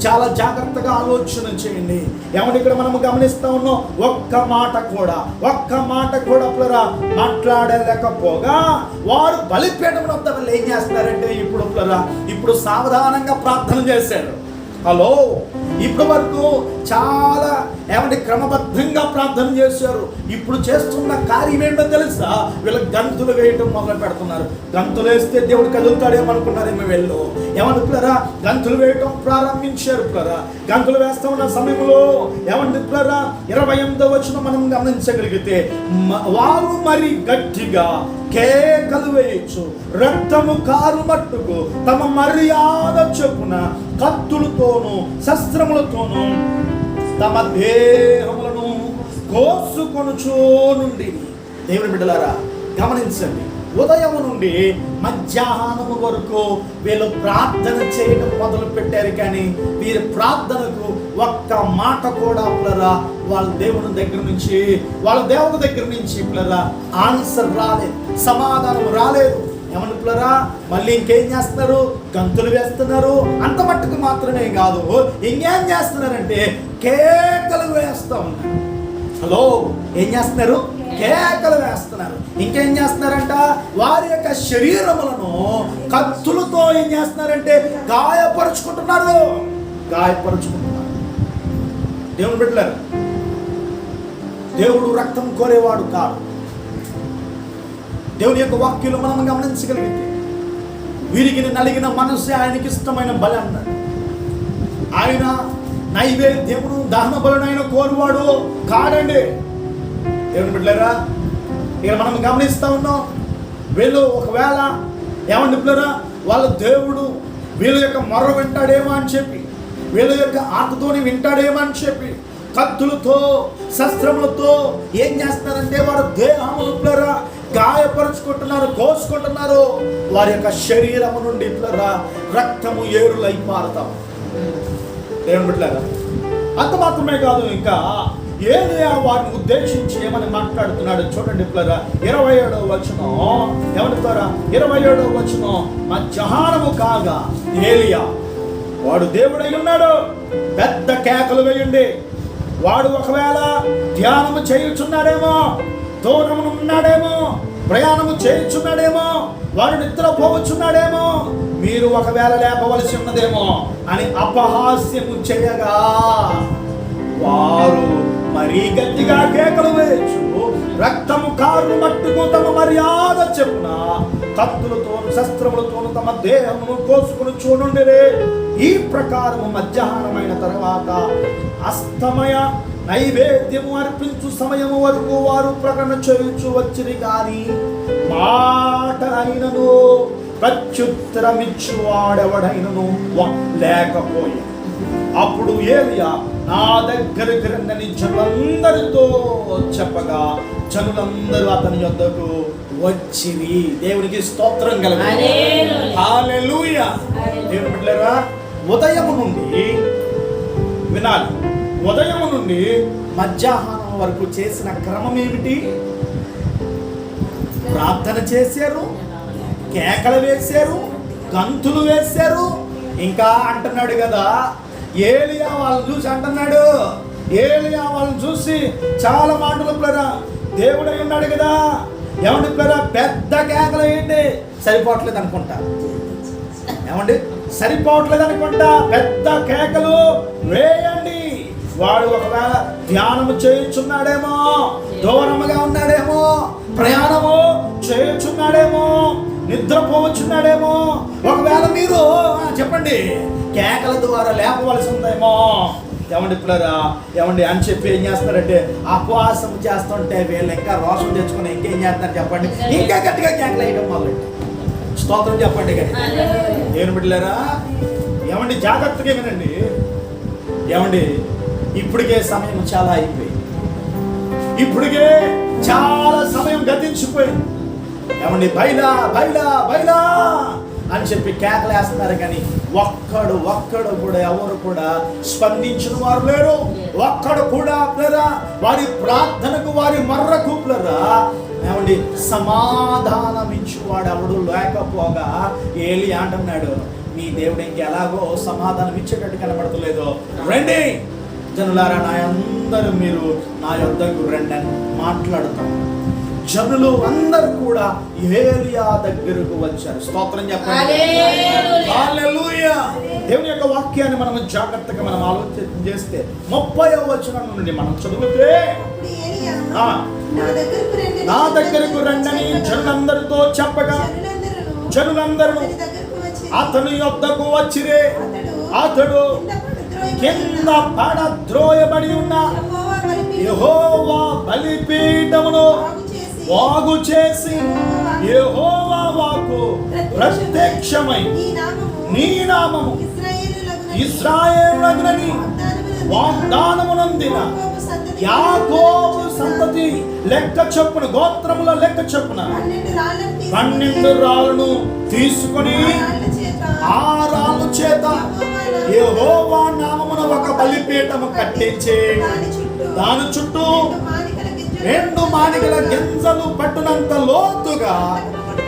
చాలా జాగ్రత్తగా ఆలోచన చేయండి. ఏమంటే ఇక్కడ మనం గమనిస్తా ఉన్నాం, ఒక్క మాట కూడా పిల్లరా మాట్లాడలేకపోగా వారు బలిపీఠం వద్ద ఏం చేస్తున్నారంటే ఇప్పుడు సావధానంగా ప్రార్థన చేశారు. హలో, ఇప్పటి వరకు చాలా క్రమబద్ధంగా ప్రార్థన చేశారు. ఇప్పుడు చేస్తున్న కార్యం ఏంటో తెలుసా? వీళ్ళకి గంతులు వేయటం మొదలు పెడుతున్నారు. గంతులు వేస్తే దేవుడు కదులుతాడేమనుకున్నారేమో వీళ్ళు. ఏమనుకున్నారా, గంతులు వేయటం ప్రారంభించారు. గంతులు వేస్తా ఉన్న సమయంలో 28వ వచనం మనం గమనించగలిగితే, వారు మరి గట్టిగా కేకలు వేయచ్చు, రక్తము కారు మట్టుకు తమ మర్యాద చొప్పున కత్తులతోనూ శస్త్రములతోనూ తమ దేహములను కోసుకొనుచూ నుండి. దేవుని బిడ్డలారా గమనించండి, ఉదయం నుండి మధ్యాహ్నం వరకు వీళ్ళు ప్రార్థన చేయడం మొదలు పెట్టారు. కానీ వీరి ప్రార్థనకు ఒక్క మాట కూడా వాళ్ళ దేవుని దగ్గర నుంచి, వాళ్ళ దేవుని దగ్గర నుంచి ఆన్సర్ రాలేదు, సమాధానం రాలేదు. ఏమనుకున్నారా, మళ్ళీ ఇంకేం చేస్తున్నారు? గంతులు వేస్తున్నారు. అంత మట్టుకు మాత్రమే కాదు, ఇంకేం చేస్తున్నారంటే కేకలు వేస్తూ ఉన్నారు. హలో, ఏం చేస్తున్నారు? కేకలు వేస్తున్నారు. ఇంకేం చేస్తున్నారంట, వారి యొక్క శరీరములను కత్తులతో ఏం చేస్తున్నారంటే గాయపరుచుకుంటున్నారు. దేవుని బిడ్డలారా, దేవుడు రక్తం కోరేవాడు కాదు. దేవుని యొక్క వాక్యంలో మనం గమనించగలిగితే, వీరికి నలిగిన మనస్సే ఆయనకి ఇష్టమైన బలి అన్నాడు. ఆయన నైవేద్యమును దహన బలును ఆయన కోరువాడు కాడండి. దేవుని బిడ్డలారా, ఇక మనం గమనిస్తూ ఉన్నాం, వీళ్ళు ఒకవేళ బిడ్డలారా వాళ్ళ దేవుడు వీళ్ళ యొక్క మొర్ర వింటాడేమో అని చెప్పి వీళ్ళ యొక్క ఆటతోని వింటాడేమని చెప్పి కత్తులతో శస్త్రములతో ఏం చేస్తున్నారంటే వారు దేహములరా గాయపరుచుకుంటున్నారు, కోసుకుంటున్నారు. వారి యొక్క శరీరము నుండి ఇట్లరా రక్తము ఏరులై పారుతాం. దేవుని బిడ్డలారా, అంత మాత్రమే కాదు, ఇంకా ఏలియా వారిని ఉద్దేశించి ఏమని మాట్లాడుతున్నాడు చూడండి. ఇట్లరా 27వ వచనం ఏమంటారా? 27వ వచనం, మధ్యాహ్నము కాగా ఏలియా, వాడు దేవుడై ఉన్నాడు, పెద్ద కేకలు వేయండి. వాడు ఒకవేళ ధ్యానము చేయుచున్నాడేమో, దూరమును ఉన్నాడేమో, ప్రయాణము చేయుచున్నాడేమో, వాడు నిద్రపోవచ్చున్నాడేమో, మీరు ఒకవేళ లేపవలసి ఉన్నదేమో అని అపహాస్యము చేయగా వారు మరీ గట్టిగా కేకలు వేయచ్చు, రక్తము కారు మట్టుకు తమ మర్యాద చెప్పున కత్తులతోను శస్త్రములతోను తమ దేహమును కోసుకుని చూడండి. ఈ ప్రకారము మధ్యాహ్నమైన తర్వాత అస్తమయ నైవేద్యము అర్పించు సమయము వరకు వారు ప్రకటన చేయుచు వచ్చిరి, కానీ మాట అయినను ప్రత్యుత్తరమిచ్చు వాడెవడైనను లేకపోయి. అప్పుడు ఏలియా, నా దగ్గరికి రండని జనులందరితో చెప్పగా జనులందరూ అతని యొద్దకు వచ్చిరి. దేవునికి స్తోత్రం కలుగును. హల్లెలూయా. దేవుని బిడ్డలారా, ఉదయము నుండి వినాలి, ఉదయము నుండి మధ్యాహ్నం వరకు చేసిన క్రమం ఏమిటి? ప్రార్థన చేశారు, కేకలు వేశారు, గంతులు వేశారు. ఇంకా అంటున్నాడు కదా, ఏలియా వాళ్ళని చూసి అంటున్నాడు, ఏలియా వాళ్ళని చూసి చాలా మాటలు పిల్లరా, దేవుడై ఉన్నాడు కదా, ఏమండి పిల్లరా, పెద్ద కేకలు వేయండి. సరిపోవట్లేదు అనుకుంటా, ఏమండి సరిపోవట్లేదు అనుకుంటా, పెద్ద కేకలు వేయండి. వాడు ఒకవేళ ధ్యానము చేయుచున్నాడేమో, దూరముగా ఉన్నాడేమో, ప్రయాణము చేయుచున్నాడేమో, నిద్రపోవచ్చున్నాడేమో, ఒకవేళ మీరు చెప్పండి కేకల ద్వారా లేపవలసి ఉందేమో. ఏమండి పిల్లరా, ఏమండి అని చెప్పి ఏం చేస్తారంటే అపవాసం చేస్తుంటే వీళ్ళు ఇంకా రోషం తెచ్చుకుని ఇంకేం చేస్తారు చెప్పండి, ఇంకా గట్టిగా కేకలు వేయడం మొదలెట్టి స్తోత్రం చెప్పండి. కానీ ఏమి బిడ్డలారా, ఏమండి జాగ్రత్తగా వినండి. ఏమండి ఇప్పటికే సమయం చాలా అయిపోయింది, ఇప్పటికే చాలా సమయం గతించిపోయింది. ఏమండి బయలా బయలా బయలా అని చెప్పి కేకలు వేస్తున్నారు, కానీ ఒక్కడు కూడా ఎవరు కూడా స్పందించిన వారు లేరు. ఒక్కడు కూడా ప్లరా వారి ప్రార్థనకు వారి మర్రకు ప్లరా ఏమండి సమాధానం ఇచ్చేవాడు ఎవడు లేకపోగా ఏలియా అంటున్నాడు, మీ దేవుడు ఇంకెలాగో సమాధానం ఇచ్చేటట్టు కనబడతలేదు, రండి జనులారా నా అందరూ మీరు నా యొద్దకు రండి అని మాట్లాడుతాం. జనులు అందరూ కూడా ఏలియా దగ్గరకు వచ్చారు. స్తోత్రం చెప్పండి. హల్లెలూయా. దేవుని యొక్క వాక్యాన్ని మనం జాగ్రత్తగా మనం ఆలోచన చేస్తే 30వ వచనం నుండి మనం చదివితే, నా దగ్గరకు రండని జనులందరితో చెప్పగా జనులందరూ అతని యొద్దకు వచ్చిరే. అతడు కింద పడద్రోయబడి ఉన్న యెహోవా బలిపీఠమును బాగు చేసి యెహోవా వాక్కు ప్రత్యక్షమై నీ నామము ఇశ్రాయేలునని వాగ్దానమునందిన యాకోబు సంతతి లెక్క చొప్పున, గోత్రముల లెక్క చొప్పున 12 రాళ్లను తీసుకొని ఆ రాళ్ళ చేత యెహోవా నామమున ఒక బలిపీఠము కట్టించి దాని చుట్టూ 2 మానికల గింజలు పట్టునంత లోతుగా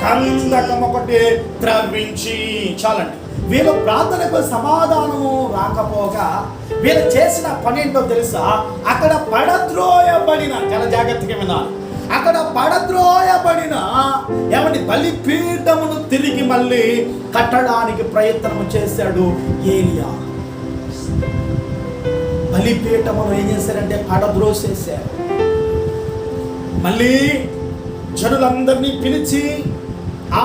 కందకం ఒకటి త్రవ్వించి. చాలండి. వీళ్ళు ప్రార్థనకు సమాధానము రాకపోగా వీళ్ళు చేసిన పని ఏంటో తెలుసా? అక్కడ పడద్రోయబడిన, చాలా జాగ్రత్తగా వినాలి, అక్కడ పడద్రోయబడిన ఏమని బలిపీఠమును తిరిగి మళ్ళీ కట్టడానికి ప్రయత్నం చేశాడు ఏలియా. బలిపీఠమును ఏం చేశారంటే పడద్రోసేశారు. మళ్ళీ జనులందరినీ పిలిచి ఆ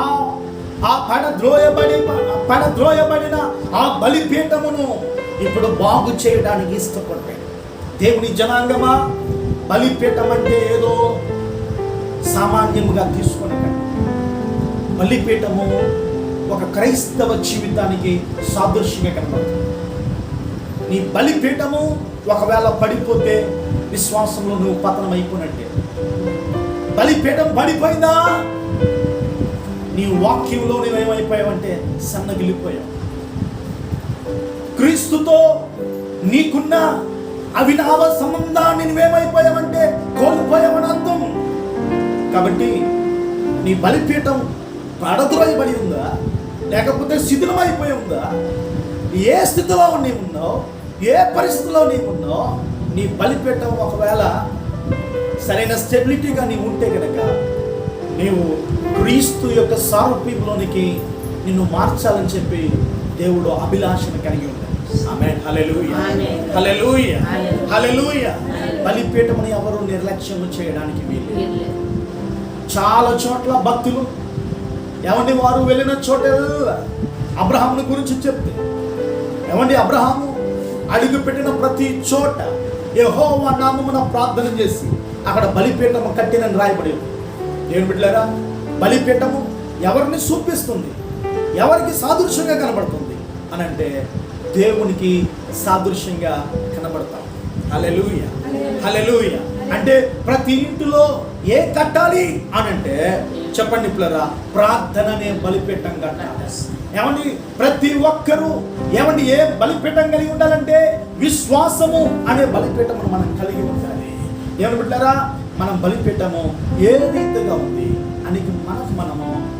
పడద్రోయబడిన ఆ బలిపీఠమును ఇప్పుడు బాగు చేయడానికి ఇష్టపడ్డాడు. దేవుని జనాంగమా, బలిపీఠం అంటే ఏదో సామాన్యముగా తీసుకొని, బలిపీఠము ఒక క్రైస్తవ జీవితానికి సాదృశ్యంగా కనబడుతుంది. నీ బలిపీఠము ఒకవేళ పడిపోతే విశ్వాసంలో నువ్వు పతనం అయిపోయినట్టే. బలిపీఠం పడిపోయిందా, నీ వాక్యంలో నువ్వేమైపోయావంటే సన్నగిలిపోయావు. క్రీస్తుతో నీకున్న అవినావ సంబంధాన్ని నువ్వేమైపోయావంటే కోల్పోయావని అర్థం. కాబట్టి నీ బలిపీఠం పడద్రోయబడి ఉందా, లేకపోతే శిథిలమైపోయి ఉందా? ఏ స్థితిలో నీవు ఉన్నావు, ఏ పరిస్థితిలో నీవు ఉన్నావు, నీ బలిపీఠం ఒకవేళ సరైన స్టెబిలిటీగా నీవు ఉంటే కనుక నీవు క్రీస్తు యొక్క సారూప్యంలోనికి నిన్ను మార్చాలని చెప్పి దేవుడు అభిలాషను కలిగి ఉన్నాడు. ఆమేన్. హల్లెలూయా, హల్లెలూయా, హల్లెలూయా. బలిపీఠముని ఎవరు నిర్లక్ష్యం చేయడానికి వీలు. చాలా చోట్ల భక్తులు ఏమండి వారు వెళ్ళిన చోట అబ్రహాముని గురించి చెప్తే ఏమండి అబ్రహాము అడుగు పెట్టిన ప్రతి చోట యెహోవా నామమున ప్రార్థన చేసి అక్కడ బలిపీఠము కట్టినని రాయబడి ఉంది. దేవుని బిడ్డలారా, బలిపీఠము ఎవరిని చూపిస్తుంది, ఎవరికి సాదృశ్యంగా కనబడుతుంది అని అంటే దేవునికి సాదృశ్యంగా కనబడతాం. హల్లెలూయా, హల్లెలూయా. అంటే ప్రతి ఇంటిలో ఏ కట్టాలి అని అంటే చెప్పండి పిల్లరా, ప్రార్థన అనే బలిపీఠం కట్టాలి. ఏమండి ప్రతి ఒక్కరూ ఏమండి ఏ బలిపీఠం కలిగి ఉండాలంటే విశ్వాసము అనే బలిపీఠమును మనం కలిగి ఉండాలి. ఏమని బిడ్డలారా, మనం బలిపీఠము ఏ రీతిగా ఉంది అని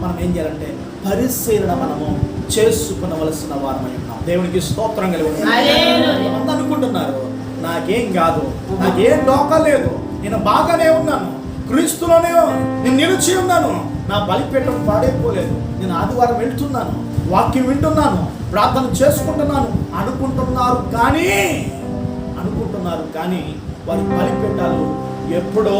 మనం ఏం చేయాలంటే పరిశీలన మనము చేసుకునవలసిన వారమై ఉన్నాం. దేవునికి స్తోత్రం కలిగి ఉన్నాం. అనుకుంటున్నారు నాకేం కాదు, నాకేం డోకా లేదు, నేను బాగానే ఉన్నాను, క్రీస్తులోనే నేను నిలిచి ఉన్నాను, నా బలిపీఠం పాడైపోలేదు, నేను ఆదివారం వెళ్తున్నాను, వాక్యం వింటున్నాను, ప్రార్థన చేసుకుంటున్నాను అనుకుంటున్నారు. కానీ వారి బలిపీఠాలు ఎప్పుడో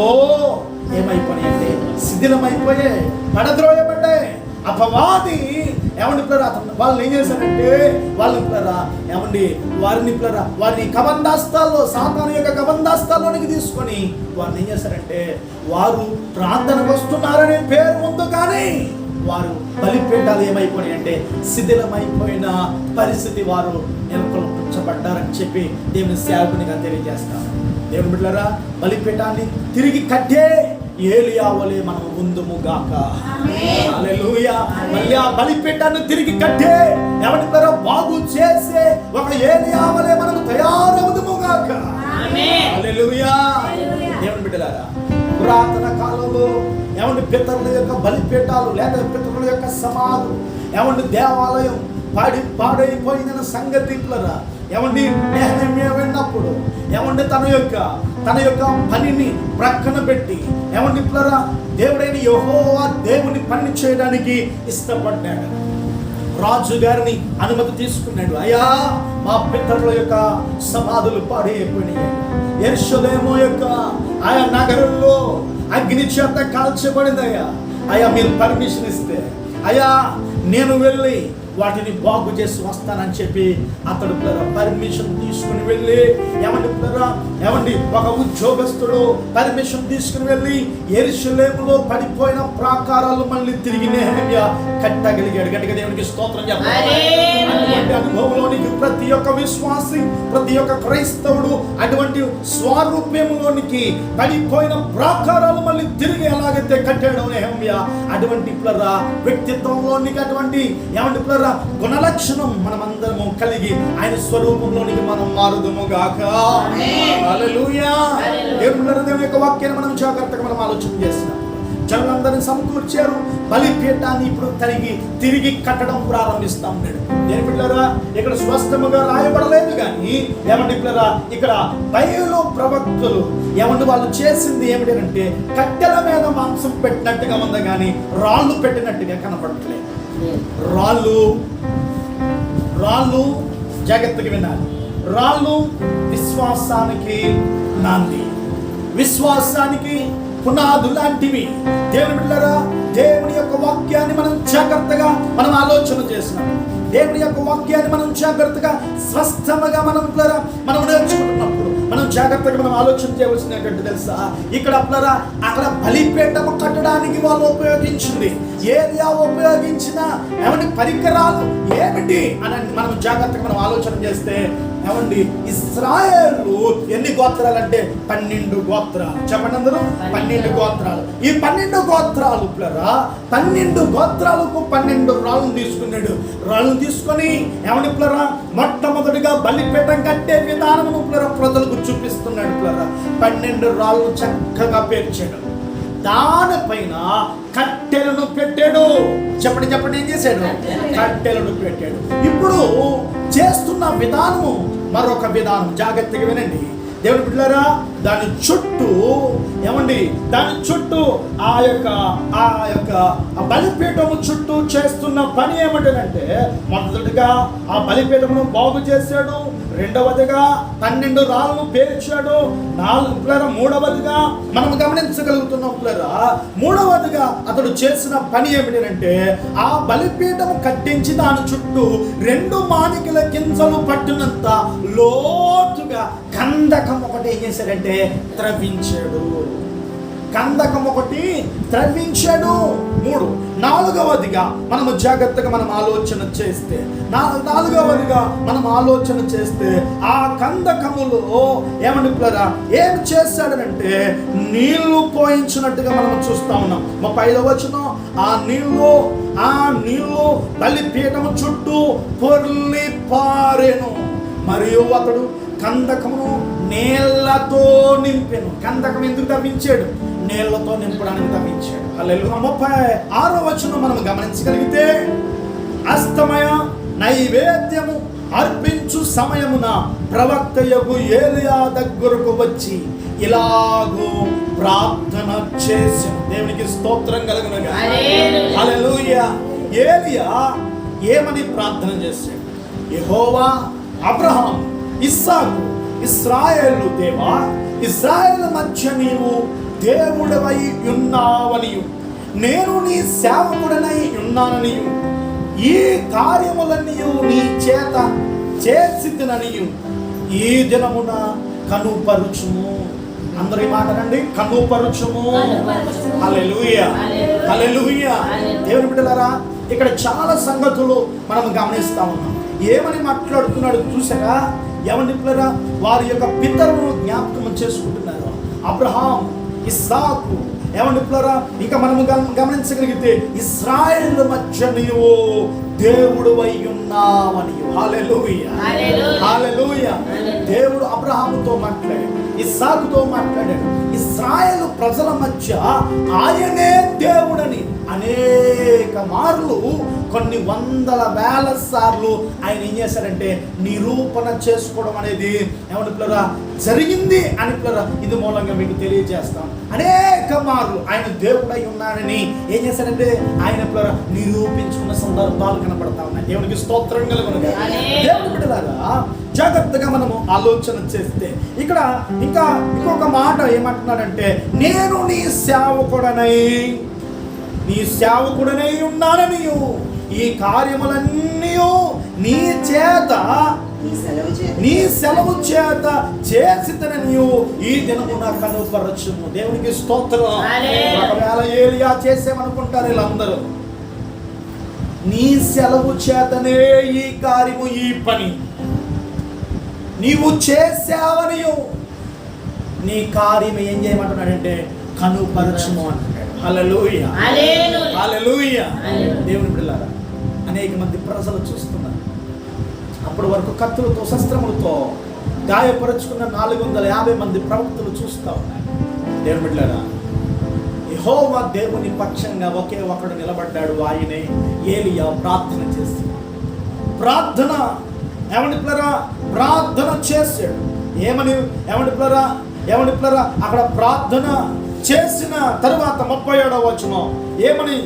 ఏమైపోయాయంటే శిథిలమైపోయాయి, పడద్రోయబడ్డాయి. అపవాది ఏమండి పిల్లరా, వాళ్ళు ఏం చేశారంటే వారిని కబంధాస్తాల్లో, సాతాను యొక్క కబంధాస్తాల్లోనికి తీసుకొని వారిని ఏం చేశారంటే వారు ప్రార్థనకు వస్తున్నారనే పేరు ఉంది, కానీ వారు బలిపీఠాలు ఏమైపోయాయి అంటే శిథిలమైపోయిన పరిస్థితి వారు నెలకొల్పించబడ్డారని చెప్పి దేవుని సేవకునిగా తెలియజేస్తారు. దేవుని బిడ్డలారా, బలిపీఠాన్ని తిరిగి కట్టే ఏలియా వలె మనం ఉందుము గాక. హల్లెలూయా. మళ్ళీ ఆ బలిపీఠాన్ని తిరిగి కట్టే ఎవరి పేరు బాగు చేసే ఒక ఏలియా వలె మనం తయారవుదుము గాక. హల్లెలూయా. దేవుని బిడ్డలారా, పురాతన కాలంలో ఏమంటే పితరుల యొక్క బలిపీఠాలు లేదా పితరుల యొక్క సమాధులు ఏమంటే దేవాలయం పాడైపోయిన సంగతి పిల్లరా, ఏమండి నెహెమ్యా విన్నప్పుడు ఏమంటే తన యొక్క పనిని ప్రక్కన పెట్టి ఏమండి పిల్లరా దేవుడైన యెహోవా దేవుని పని చేయడానికి ఇష్టపడ్డాడు. రాజు గారిని అనుమతి తీసుకున్నాడు. అయ్యా, మా పితరుల యొక్క సమాధులు పాడైపోయినాయి, యెరూషలేము యొక్క ఆయా నగరంలో అగ్ని చేత కాల్చబడిందయ్యా, అయ్యా మీరు పర్మిషన్ ఇస్తే అయ్యా నేను వెళ్ళి వాటిని బాగు చేసి వస్తానని చెప్పి అతడు పర్మిషన్ తీసుకుని వెళ్ళి ఏమండి ఒక ఉద్యోగస్తుడు పర్మిషన్ తీసుకుని వెళ్ళి యెరూషలేములో పడిపోయిన ప్రాకారాలు మళ్ళీ తిరిగి నెహెమ్యా కట్టగలిగాడు. గట్టిగా దేవునికి స్తోత్రం చెప్పాలి. అటువంటి అనుభవంలోనికి ప్రతి ఒక్క విశ్వాసి, ప్రతి ఒక్క క్రైస్తవుడు అటువంటి స్వరూప్యంలోనికి పడిపోయిన ప్రాకారాలు మళ్ళీ తిరిగి ఎలాగైతే కట్టాడో నెహెమ్యా, అటువంటి వ్యక్తిత్వంలోనికి అటువంటి ఏమంటే గుణలక్షణం మనమందరము కలిగి ఆయన స్వరూపంలోనికి మనం మారుదుము గాక. హల్లెలూయా. దేవుని యొక్క వాక్యాన్ని మనం జాగ్రత్తగా మనం ఆలోచన చేస్తున్నాం. జనులందరినీ సమకూర్చారు, బలిపీఠాన్ని ఇప్పుడు తిరిగి కట్టడం ప్రారంభిస్తా ఉన్నాడు. దేని బిడ్డలారా, ఇక్కడ స్పష్టముగా రాయబడలేదు కానీ ఏమంటే బిడ్డలారా, ఇక్కడ బైబిలు ప్రవక్తలు ఏమంటే వాళ్ళు చేసింది ఏమిటంటే కట్టెల మీద మాంసం పెట్టినట్టుగా ఉంది కానీ రాళ్ళు పెట్టినట్టుగా కనపడట్లేదు. రాళ్ళు జాగ్రత్తగా వినాలి. రాళ్ళు విశ్వాసానికి నాంది, విశ్వాసానికి పునాదు లాంటివి. దేవుని బిడ్డలారా, దేవుని యొక్క వాక్యాన్ని మనం జాగ్రత్తగా మనం ఆలోచన చేస్తున్నాం. దేవుని యొక్క వాక్యాన్ని మనం జాగ్రత్తగా స్పష్టంగా మనం నేర్చుకుంటున్నప్పుడు మనం జాగ్రత్తగా మనం ఆలోచన చేయవలసినటువంటి తెలుసా, ఇక్కడ అక్కడ బలిపీఠము కట్టడానికి వాళ్ళు ఉపయోగించింది ఏలియా ఉపయోగించిన ఏమంటే పరికరాలు ఏమిటి అని మనం జాగ్రత్తగా మనం ఆలోచన చేస్తే ఏమండి ఇశ్రాయేలు ఎన్ని గోత్రాలు అంటే 12 గోత్రాలు. చెప్పండి అందరూ, 12 గోత్రాలు. ఈ 12 గోత్రాలు పిల్లరా, 12 గోత్రాలకు 12 రాళ్ళను తీసుకున్నాడు. రాళ్ళను తీసుకొని ఏమండి పిల్లరా, మొట్టమొదటిగా బలిపీఠం కట్టే విధానమును పిల్లరా ప్రజలకు చూపిస్తున్నాడు. పిల్లరా 12 రాళ్ళు చక్కగా పేర్చాడు. దానిపైన కట్టెలను పెట్టాడు. చెప్పండి ఏం చేశాడు? కట్టెలను పెట్టాడు. ఇప్పుడు చేస్తున్న విధానము మరొక విధానం. జాగ్రత్తగా వినండి దేవుని బిడ్డలారా. దాని చుట్టూ ఏమండి, దాని చుట్టూ ఆ యొక్క బలిపీఠము చుట్టూ చేస్తున్న పని ఏమంటేనంటే, మొదటిగా ఆ బలిపీఠమును బాగు చేశాడు. రెండవదిగా 12 రాళ్ళను పేర్చాడు. మూడవదిగా మనం గమనించగలుగుతున్నాం పిల్లరా, మూడవదిగా అతడు చేసిన పని ఏమిటంటే, ఆ బలిపీఠము కట్టించి దాని చుట్టూ 2 మానికల గింజలు పట్టినంత లోతుగా కందకం ఒకటి ఏం చేశాడంటే త్రవ్వించాడు. కందకం ఒకటి త్రవ్వించాడు. 3. నాలుగవదిగా మనము జాగ్రత్తగా మనం ఆలోచన చేస్తే, నాలుగవదిగా మనం ఆలోచన చేస్తే ఆ కందకములో ఏమండి పిల్లరా ఏం చేశాడనంటే నీళ్లు పోయించినట్టుగా మనం చూస్తా ఉన్నాం. 35వ వచనం, ఆ నీళ్లు బలిపీఠము చుట్టూ పొర్లి పారెను, మరియు అతడు కందకమును నీళ్లతో నింపెను. కందకం ఎందుకు తవ్వించాడు? నీళ్లతో నింపడానికి తవ్వించాడు. హల్లెలూయా. 36వ వచనం మనం గమనించగలిగితే, అస్తమయ నైవేద్యము అర్పించు సమయమున ప్రవక్తయగు ఏలియా దగ్గరకు వచ్చి ఇలాగూ ప్రార్థన చేసెను. దేవునికి స్తోత్రం కలుగునుగా. హల్లెలూయా. ఏలియా ఏమని ప్రార్థన చేశాడు? యెహోవా, అబ్రహాం, ఇస్సాకు, ఇశ్రాయేలు దేవా, ఇశ్రాయేలు మధ్య నీవు దేవుడవై ఉన్నావనియు, నేను నీ సేవకుడనై ఉన్నాననియు, ఈ కార్యములన్నీయు నీ చేత చేసిననియు ఈ దినమున కనుపరుచుము. అందరూ ఈ మాటనండి, కనుపరుచుము. హల్లెలూయా, హల్లెలూయా. దేవుని బిడ్డలారా, ఇక్కడ చాలా సంగతులు మనం గమనిస్తా ఉన్నాం. ఏమని మాట్లాడుతున్నాడు చూసారా? ఎవరి పిల్లరా, వారి యొక్క పితరులను జ్ఞాపకం చేసుకుంటున్నారు. అబ్రహాం, ఇస్సాకు, ఏమండి పిల్లరా, ఇంకా మనము గమనించగలిగితే ఇశ్రాయేలు మధ్య నీవు దేవుడువై ఉన్నావని. హల్లెలూయా, హల్లెలూయా. దేవుడు అబ్రహాముతో మాట్లాడాడు, ఇస్సాకుతో మాట్లాడాడు. ఇశ్రాయేలు ప్రజల మధ్య ఆయనే దేవుడని అనేక మార్లు, కొన్ని వందల వేల సార్లు ఆయన ఏం చేశారంటే నిరూపణ చేసుకోవడం అనేది ఏమంటే పిల్లరా జరిగింది అని పిల్లరా ఇది మూలంగా మీకు తెలియజేస్తాం. అనేక మార్లు ఆయన దేవుడై ఉన్నాడని ఏం చేశారంటే ఆయన పిల్లరా నిరూపించుకున్న సందర్భాలు కనపడతా ఉన్నాయి. దేవునికి స్తోత్రం కలుగునుగా. దేవుని బిడ్డలారా, జాగ్రత్తగా మనము ఆలోచన చేస్తే ఇక్కడ ఇంకా ఇంకొక మాట ఏమంటున్నాడంటే, నేను నీ సేవకుడనై ఉన్నాననియు, ఈ కార్యములన్నీ నీ సెలవు చేత చేసితననియు ఈ దినమున కనుపరచుము. దేవునికి స్తోత్రం. ఒకవేళ ఏలియా చేసేమనుకుంటారు వీళ్ళందరూ, నీ సెలవు చేతనే ఈ కార్యము, ఈ పని నీవు చేసావనియు, నీ కార్యం ఏం చేయమంటున్నాడంటే కనుపరచుము అంటున్నాడు. హల్లెలూయా, హల్లెలూయా. దేవుని బిడ్డలారా, అనేక మంది ప్రజలు చూస్తున్నారు. అప్పటి వరకు కత్తులతో శస్త్రములతో గాయపరుచుకున్న 450 మంది ప్రవక్తలు చూస్తూ ఉన్నారు. దేవుని బిడ్డలారా, యెహోవా దేవుని పక్షంగా ఒకే ఒకడు నిలబడ్డాడు. ఆయనే ఏలియా. ప్రార్థన చేసి ప్రార్థన చేశాడు. ఏమని పిల్లరా అక్కడ ప్రార్థన చేసిన తరువాత 37వ వచనం ఏమని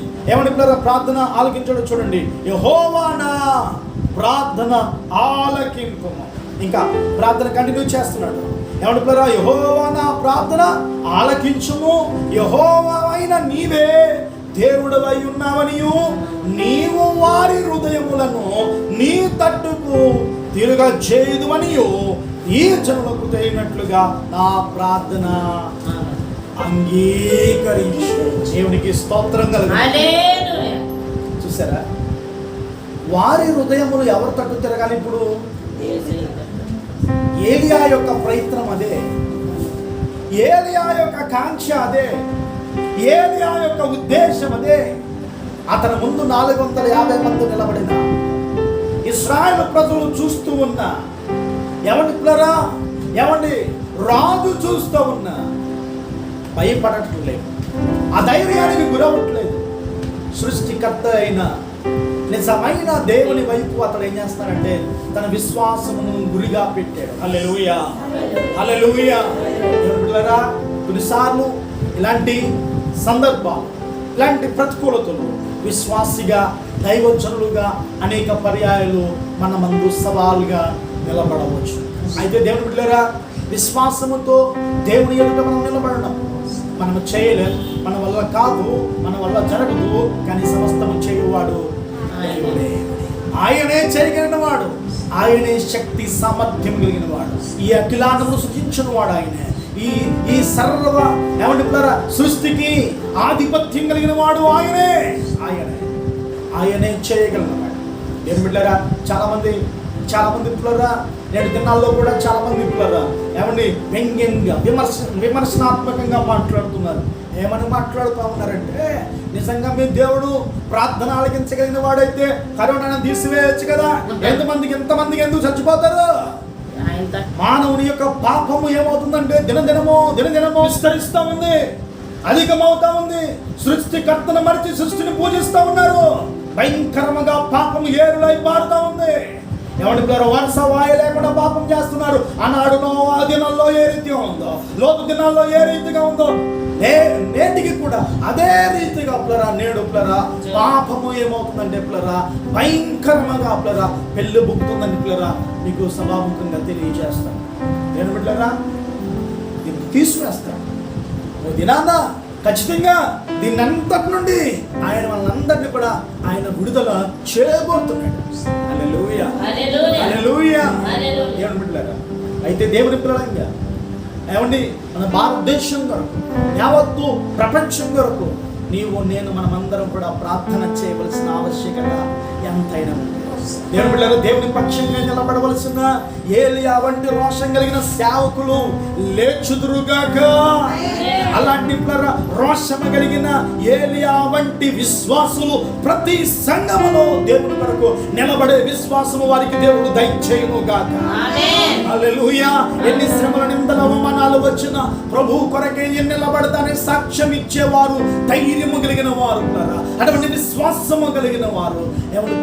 పిల్లరా ప్రార్థన ఆలకించాడు చూడండి. యెహోవా నా ప్రార్థన ఆలకింపుము. ఇంకా ప్రార్థన కంటిన్యూ చేస్తున్నాడు. ఏమని పిల్లరా, యెహోవా నా ప్రార్థన ఆలకించుము, యెహోవా అయిన నీవే దేవుడవై ఉన్నావనియు, నీవు వారి హృదయములను నీ తట్టుకు తిరగజేయుదువనియు ఈ జనులకు తెలియనట్లుగా నా ప్రార్థన అంగీకరించు. దేవునికి స్తోత్రం కలుగును. చూసారా, వారి హృదయములు ఎవరు తట్టు తిరగాలి? ఇప్పుడు ఏలియా యొక్క ప్రయత్నం అదే, ఏలియా యొక్క కాంక్ష అదే, ఏలియా యొక్క ఉద్దేశం అదే. అతని ముందు 450 మంది నిలబడిన ఇశ్రాయేలు ప్రజలు చూస్తూ ఉన్నా, ఏమండి రాజు చూస్తూ ఉన్నా భయపడట్లేదు, ఆ ధైర్యానికి గురవట్లేదు. సృష్టికర్త అయిన నిజమైన దేవుని వైపు అతడు ఏం చేస్తాడంటే తన విశ్వాసమును గురిగా పెట్టాడు. హల్లెలూయా, హల్లెలూయా. దేవునిరా, కొన్నిసార్లు ఇలాంటి సందర్భాలు, ఇలాంటి ప్రతికూలతలు విశ్వాసిగా, దైవజనులుగా అనేక పర్యాయాలు మన ముందు సవాలుగా నిలబడవచ్చు. అయితే దేవుని బిడ్డలారా, విశ్వాసముతో దేవుని ఎదుట మనం నిలబడడం మనము చేయలేం, మన వల్ల కాదు, మన వల్ల జరగదు. కానీ సమస్తము చేయువాడు దేవుడే. ఆయనే చేయగలిగిన వాడు, ఆయనే శక్తి సామర్థ్యం కలిగిన వాడు, ఈ అఖిలాండమును సృజించిన వాడు ఆయనే. ఈ సర్వ సృష్టికి ఆధిపత్యం కలిగిన వాడు ఆయనే. ఆయనే చేయగలిగిన వాడు. నేను బిడ్డలారా, చాలా మంది పిల్లరా, నేటి దినాల్లో కూడా చాలా మంది పిల్లరా వ్యంగ్యంగా విమర్శనాత్మకంగా మాట్లాడుతున్నారు. ఏమని మాట్లాడుతూ ఉన్నారంటే, నిజంగా మీ దేవుడు ప్రార్థన ఆలకించగలిగిన వాడైతే కరోనాను తీసివేయచ్చు కదా, ఎంతమందికి ఎందుకు చచ్చిపోతారు? మానవుని యొక్క పాపము ఏమవుతుందంటే దినదినమో విస్తరిస్తూ ఉంది, అధికమవుతా ఉంది. సృష్టికర్తను మరిచి సృష్టిని పూజిస్తూ ఉన్నారు. భయంకరంగా పాపం ఏరులై పారుతా ఉంది. వరుస వాయు లేకుండా పాపం చేస్తున్నారు. ఆనాడు నోవా దినాల్లో ఏ రీతిగా ఉందో, లోతు దినాల్లో ఏ రీతిగా ఉందో, నేటికి కూడా అదే రీతిగా నేడు పాపము ఏమవుతుందంటే భయంకరంగా పెళ్ళి బుక్తుందని మీకు సభాముఖంగా తెలియజేస్తాను. నేను దీన్ని తీసుకునేస్తాను. ఓ దినాన ఖచ్చితంగా దీన్నంతటి నుండి ఆయన వాళ్ళందరినీ కూడా ఆయన విడుదల చేయబోతున్నాడు. హల్లెలూయా, హల్లెలూయా. దేవుని బిడ్డలారా, అయితే దేవుని పిల్లలంగా మన భారతదేశం కొరకు, యావత్తు ప్రపంచం కొరకు నీవు నేను మనమందరం కూడా ప్రార్థన చేయవలసిన ఆవశ్యకత ఎంతైనా ఉంది. దేవుని బిడ్డలారా, దేవుని పక్షంగా నిలబడవలసిన ఏలియా వంటి రోషం కలిగిన సేవకులు లేచుదురుగాక. అలాంటి రోషము కలిగిన ఏలియా వంటి విశ్వాసులు ప్రతి సంఘములో దేవుని కొరకు నిలబడే విశ్వాసము వారికి దేవుడు దయచేయును గాక. హల్లెలూయా. ఎన్ని శ్రమల నిందల అవమానాలు వచ్చిన ప్రభు కొరకే నిలబడతానే సాక్ష్యం ఇచ్చేవారు, ధైర్యము కలిగిన వారు, అటువంటి విశ్వాసము కలిగిన వారు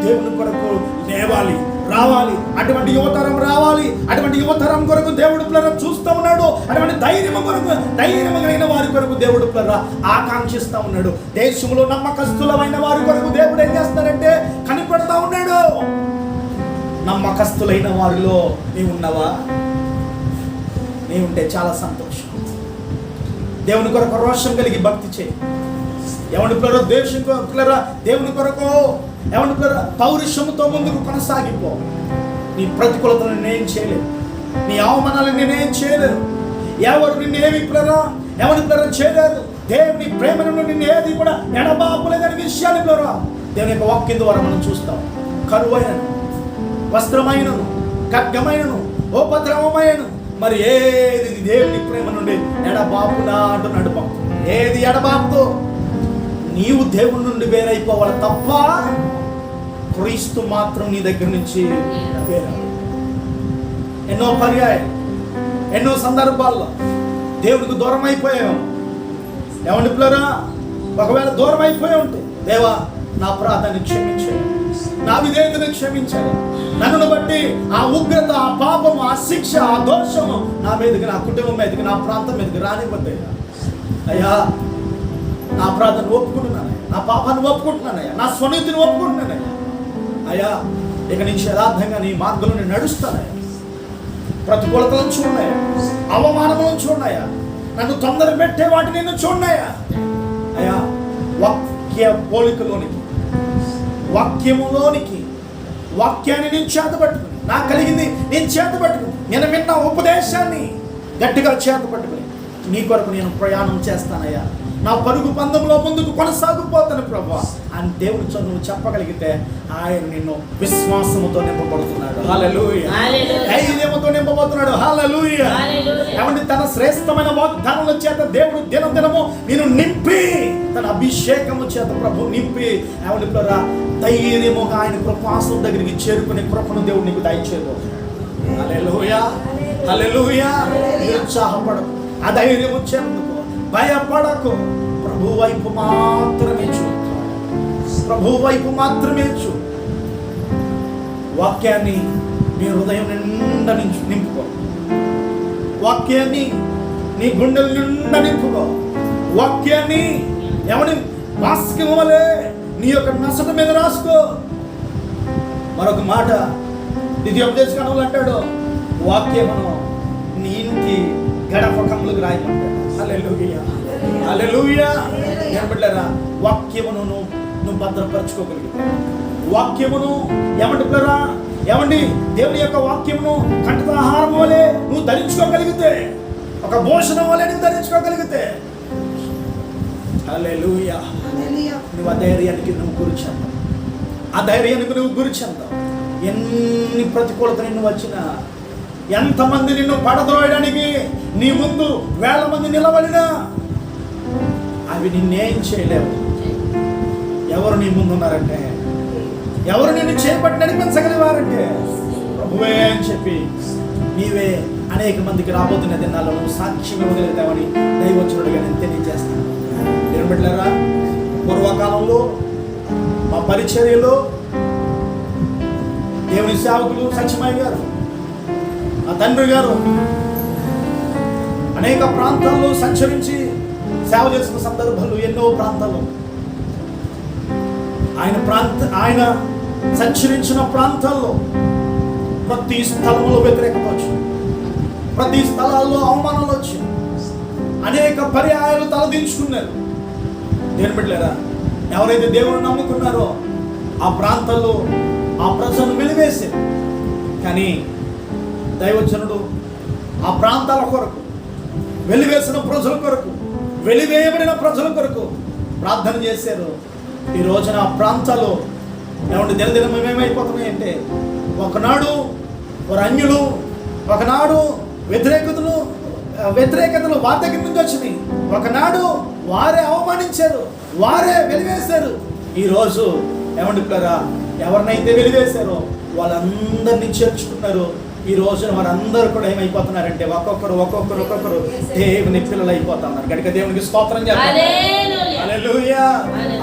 దేవుని కొరకు లేవాలి, రావాలి. అటువంటి యువతరం రావాలి. అటువంటి యువతరం కొరకు దేవుడు చూస్తూ ఉన్నాడు. అటువంటి ధైర్యం కలిగిన వారి కొరకు దేవుడు ఆకాంక్షిస్తూ ఉన్నాడు. దేశంలో నమ్మకస్తులమైన వారి కొరకు దేవుడు ఏం చేస్తాడంటే కనిపెడతా ఉన్నాడు. నమ్మకస్తులైన వారిలో నీవున్నావా? నీవుంటే చాలా సంతోషం. దేవుని కొరకు రోషం కలిగి భక్తి చేయి. దేవుని కొరకు పౌరుషముతో ముందుకు కొనసాగిపో. నీ ప్రతికూలతను నేనేం చేయలేదు, నీ అవమానాలను నేనేం చేయలేదు, ఎవరు నిన్నేమి చేయలేరు. దేవుని ప్రేమను నిన్ను ఏది కూడా ఎడబాపులేదని విషయాన్ని దేవుని యొక్క వాక్యం ద్వారా మనం చూస్తాం. కరువైనను, వస్త్రమైనను, ఖడ్గమైనను, ఉపద్రవమైనను, మరి ఏది దేవుని ప్రేమ నుండి ఎడబాపునా అంటున్నాడు భక్తుడు. ఏది ఎడబాపుతో? నీవు దేవుని నుండి వేరైపోవాలి తప్ప క్రీస్తు మాత్రం నీ దగ్గర నుంచి వేరే. ఎన్నో పర్యాయం, ఎన్నో సందర్భాల్లో దేవునికి దూరం అయిపోయాము. ఒకవేళ దూరం అయిపోయి ఉంటే, దేవా నా ప్రార్థనని క్షమించాడు, నా విధేయతను క్షమించాడు, నన్ను బట్టి ఆ ఉగ్రత, ఆ పాపము, ఆ శిక్ష, ఆ దోషము నా మీదకి, నా కుటుంబం మీదకి, నా ప్రాంతం మీదకి రానివ్వద్దు అయ్యా. నా ప్రార్థన ఒప్పుకుంటున్నానయ్యా, నా పాపాన్ని ఒప్పుకుంటున్నానయ్యా, నా స్వనీతిని ఒప్పుకుంటున్నానయ్యా. అయ్యా, ఇక నుంచి యథార్థంగా నీ మార్గంలో నడుస్తానయ్యా. ప్రతికూలతలను చూడన్నాయా, అవమానములను చూడన్నాయా, నన్ను తొందర పెట్టే వాటిని నేను చూడన్నాయా. అయ్యా, వాక్య పోలికలోనికి, వాక్యములోనికి, వాక్యాన్ని నేను చేతపట్టుకుని, నాకు కలిగింది నేను చేతపట్టుకుని, నేను విన్న ఉపదేశాన్ని గట్టిగా చేతపట్టుకుని నీ కొరకు నేను ప్రయాణం చేస్తానయ్యా. నా పరుగు పందెంలో ముందుకు కొనసాగిపోతాను ప్రభు అని దేవునితో నువ్వు చెప్పగలిగితే ఆయన నిన్ను విశ్వాసముతో నింపబడుతున్నాడు. హల్లెలూయా. ధైర్యముతో నింపబోతున్నాడు. హల్లెలూయా. ఏమంటే తన శ్రేష్టమైన వాగ్దానముల చేత దేవుడు దినదినము నేను నింపి, తన అభిషేకము చేత ప్రభు నింపి, ఏమంటే ధైర్యముగా ఆయన కృపాసనం దగ్గరికి చేరుకునే కృపను దేవుడు నీకు దయచేయబోతున్నాడు. హల్లెలూయా. హల్లెలూయా. నిరుత్సాహపడకు, అధైర్యము చెందుకు, భయపడకు. ప్రభు వైపు మాత్రమే చూ, ప్రభు వైపు మాత్రమే చూ. వాక్యాన్ని నీ హృదయం నిండా నింపుకో. వాక్యాన్ని నీ గుండెల నిండా నింపుకో. వాక్యాన్ని ఎవరి వాస్కం వలె నీ యొక్క నసట మీద రాసుకో. మరొక మాట ద్వితీయోపదేశకాండంలో అంటాడు, వాక్యమును నీ ఇంటి గడపకములకు రాయమంటాడు. హల్లెలూయా. హల్లెలూయా. ఏమంటారా? వాక్యమును నువ్వు భద్రపరచుకోగలిగితే, వాక్యమును ఏమంటారా, ఏమండి దేవుని యొక్క వాక్యమును కంఠాహారం వలె నువ్వు ధరించుకోగలిగితే, ఒక భూషణం వలె నువ్వు ధరించుకోగలిగితే, హల్లెలూయా, నువ్వు అధైర్యానికి నువ్వు గురి చెందావు. అధైర్యానికి నువ్వు గురి చెందావు. ఎన్ని ప్రతికూలత నిన్ను వచ్చినా, ఎంతమంది నిన్ను పడద్రోయడానికి నీ ముందు వేల మంది నిలబడినా అవి నిన్నేం చేయలేవు. ఎవరు నీ ముందు ఉన్నారంటే, ఎవరు నిన్ను చేపట్టి నడిపించగలిగారంటే ప్రభువే అని చెప్పి నీవే అనేక మందికి రాబోతున్న దినాల్లో నువ్వు సాక్ష్యం ఇవ్వగలుగుతావని దైవచనుడిగా నేను తెలియజేస్తాను. నేను బిడ్డలారా, పూర్వకాలంలో మా పరిచర్యలో దేవుని సేవకులు సత్యమయ్య గారు, ఆ తండ్రి గారు అనేక ప్రాంతాల్లో సంచరించి సేవ చేసిన సందర్భాలు ఎన్నో ప్రాంతాల్లో. ఆయన సంచరించిన ప్రాంతాల్లో ప్రతి స్థలంలో వ్యతిరేకత వచ్చింది, ప్రతి స్థలాల్లో అవమానాలు వచ్చి అనేక పర్యాయాలు తలదించుకున్నారు. దేని బిడ్డలారా, ఎవరైతే దేవుని నమ్ముకున్నారో ఆ ప్రాంతాల్లో ఆ ప్రజలను వెలివేశారు. కానీ దైవజనుడు ఆ ప్రాంతాల కొరకు, వెలివేసిన ప్రజల కొరకు, వెలివేయబడిన ప్రజల కొరకు ప్రార్థన చేశారు. ఈ రోజున ఆ ప్రాంతాల్లో ఏమంటే దినదినం ఏమైపోతున్నాయంటే, ఒకనాడు వారు అన్యులు, ఒకనాడు వ్యతిరేకతలు వారి దగ్గర నుంచి వచ్చినాయి. ఒకనాడు వారే అవమానించారు, వారే వెలివేశారు. ఈరోజు ఏమంటే ఎవరినైతే వెలివేశారో వాళ్ళందరినీ చేర్చుకున్నారు. ఈ రోజున వారందరూ కూడా ఏమైపోతున్నారంటే ఒక్కొక్కరు దేవుని పిల్లలు అయిపోతున్నారు. గనుక దేవునికి స్తోత్రం చెప్పండి. హల్లెలూయా.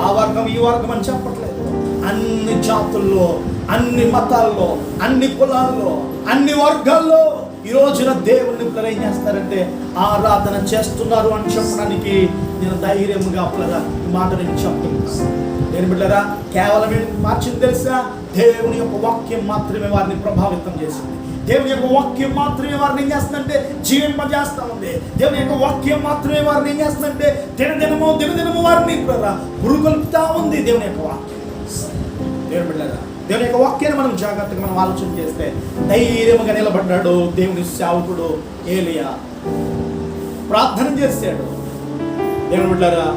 ఆ వర్గం ఈ వర్గం అని చెప్పట్లేదు. అన్ని జాతుల్లో, అన్ని మతాల్లో, అన్ని కులాల్లో, అన్ని వర్గాల్లో ఈ రోజున దేవుని పిల్లలు ఏం చేస్తారంటే ఆరాధన చేస్తున్నారు అని చెప్పడానికి నేను ధైర్యంగా ఈ మాట నేను చెప్తున్నాను. నేను బిడ్డరా, కేవలం మార్చింది తెలుసా? దేవుని యొక్క వాక్యం మాత్రమే వారిని ప్రభావితం చేసింది. దేవుని యొక్క వాక్యం మాత్రమే వారిని ఏం చేస్తుందంటే జీవింపజేస్తా ఉంది. దేవుని యొక్క వాక్యం మాత్రమే వారిని ఏం చేస్తుందంటే దినదినము వారిని పురుగొల్పుతా ఉంది. దేవుని యొక్క వాక్యం. దేవుని బిడ్డరా, దేవుని యొక్క వాక్యాన్ని మనం జాగ్రత్తగా మనం ఆలోచన చేస్తే ధైర్యంగా నిలబడ్డాడు దేవుని సేవకుడు ఏలియా. ప్రార్థన చేశాడు. దేవుని బిడ్డరా,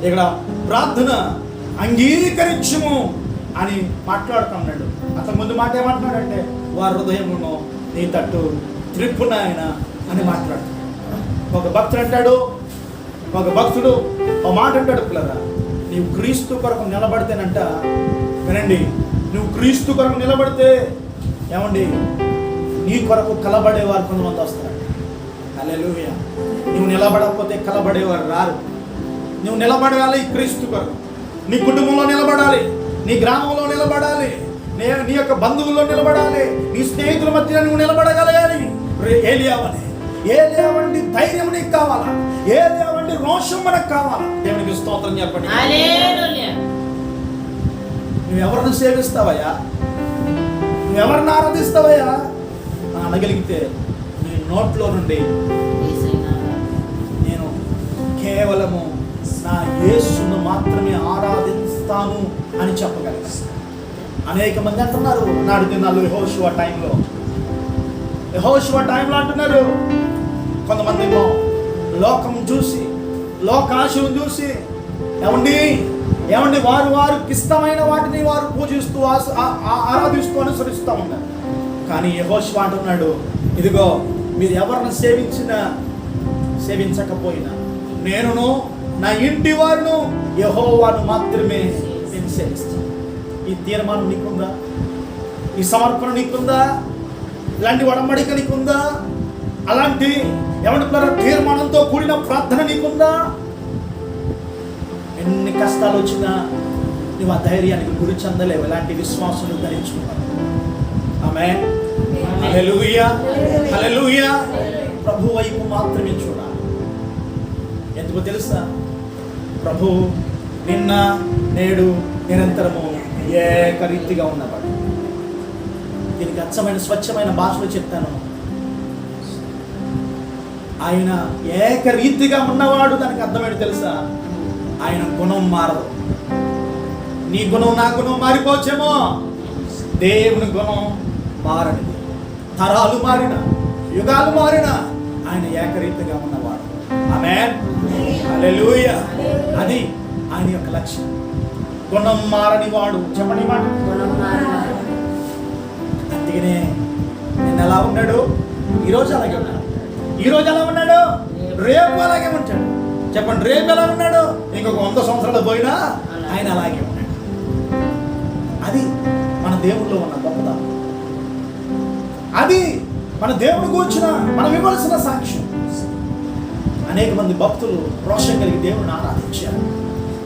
ఇక్కడ ప్రార్థన అంగీకరించుము అని మాట్లాడుతున్నాడు. అతని ముందు మాట ఏమంటున్నాడంటే, వారి హృదయమును నీ తట్టు త్రిప్పున ఆయన అని మాట్లాడుతున్నాడు. ఒక భక్తుడు ఒక మాట అంటాడు, పిల్లరా, నీవు క్రీస్తు కొరకు నిలబడితేనంట, వినండి, నువ్వు క్రీస్తు కొరకు నిలబడితే ఏమండి నీ కొరకు కలబడేవారు కొంతమంది వస్తారు. హల్లెలూయా. నువ్వు నిలబడకపోతే కలబడేవారు రారు. నువ్వు నిలబడాలి క్రీస్తు కొరకు. నీ కుటుంబంలో నిలబడాలి, నీ గ్రామంలో నిలబడాలి, నీ యొక్క బంధువుల్లో నిలబడాలి, నీ స్నేహితుల మధ్య నువ్వు నిలబడగలగాలి. ఏలియా వంటి ధైర్యం నీకు కావాలా? ఏలియా వంటి రోషం మనకు కావాలా? దేవునికి స్తోత్రం చెప్పండి. నువ్వెవరిని సేవిస్తావయ్యా? నువ్వెవరిని ఆరాధిస్తావయ్యా అనగలిగితే నీ నోట్లో నుండి నేను కేవలము నా యేసును మాత్రమే ఆరాధిస్తాను అని చెప్పగలిగాను. అనేక మంది అంటున్నారు నాడు దినాలు యెహోషువ టైంలో అంటున్నారు. కొంతమంది లోకం చూసి, లోకాశను చూసి ఏమండి ఏమండి వారికి ఇష్టమైన వాటిని వారు పూజిస్తూ ఆరాధిస్తూ అనుసరిస్తూ ఉన్నారు. కానీ యెహోషువ అంటున్నాడు, ఇదిగో మీరు ఎవరిని సేవించకపోయినా నేనును నా ఇంటి వారును యెహోవాను మాత్రమే నేను సేవిస్తాను. ఈ తీర్మానం నీకుందా? ఈ సమర్పణ నీకుందా? ఇలాంటి వడమడిక నీకుందా? అలాంటి ఏమంటున్నారో తీర్మానంతో కూడిన ప్రార్థన నీకుందా? ఎన్ని కష్టాలు వచ్చినా నువ్వు ఆ ధైర్యానికి గురి చెందలేవు. ఎలాంటి విశ్వాసం ధరించుకున్నావు. ఆమేన్, హల్లెలూయా, హల్లెలూయా. ప్రభు వైపు మాత్రమే చూడాలి. ఎందుకో తెలుసా? ప్రభు నిన్న నేడు నిరంతరము ఏకరీతిగా ఉన్నవాడు. దీనికి అచ్చమైన స్వచ్ఛమైన భాషలో చెప్తాను. ఆయన ఏకరీతిగా ఉన్నవాడు. దానికి అర్థమేంటి తెలుసా? ఆయన గుణం మారదు. నీ గుణం నా గుణం మారిపోవచ్చేమో, దేవుని గుణం మారనిది. తరాలు మారిన, యుగాలు మారిన ఆయన ఏకరీతిగా ఉన్నవాడు. ఆమేన్, హల్లెలూయా. అది ఆయన యొక్క లక్ష్యం. గుణం మారని వాడు. చెప్పండి మాట. అందుకనే నిన్న ఎలా ఉన్నాడు, ఈరోజు అలాగే ఉన్నాడు. ఈరోజు ఎలా ఉన్నాడు, రేపు అలాగే ఉంటాడు. చెప్పండి, రేపు ఎలా ఉన్నాడు, ఇంకొక 100 సంవత్సరాలు పోయినా ఆయన అలాగే ఉన్నాడు. అది మన దేవుడిలో ఉన్న గొప్పతనం. అది మన దేవుని కూర్చున్న మనం ఇవ్వాల్సిన సాక్ష్యం. అనేక మంది భక్తులు రోషం కలిగి దేవుని ఆరాధించారు,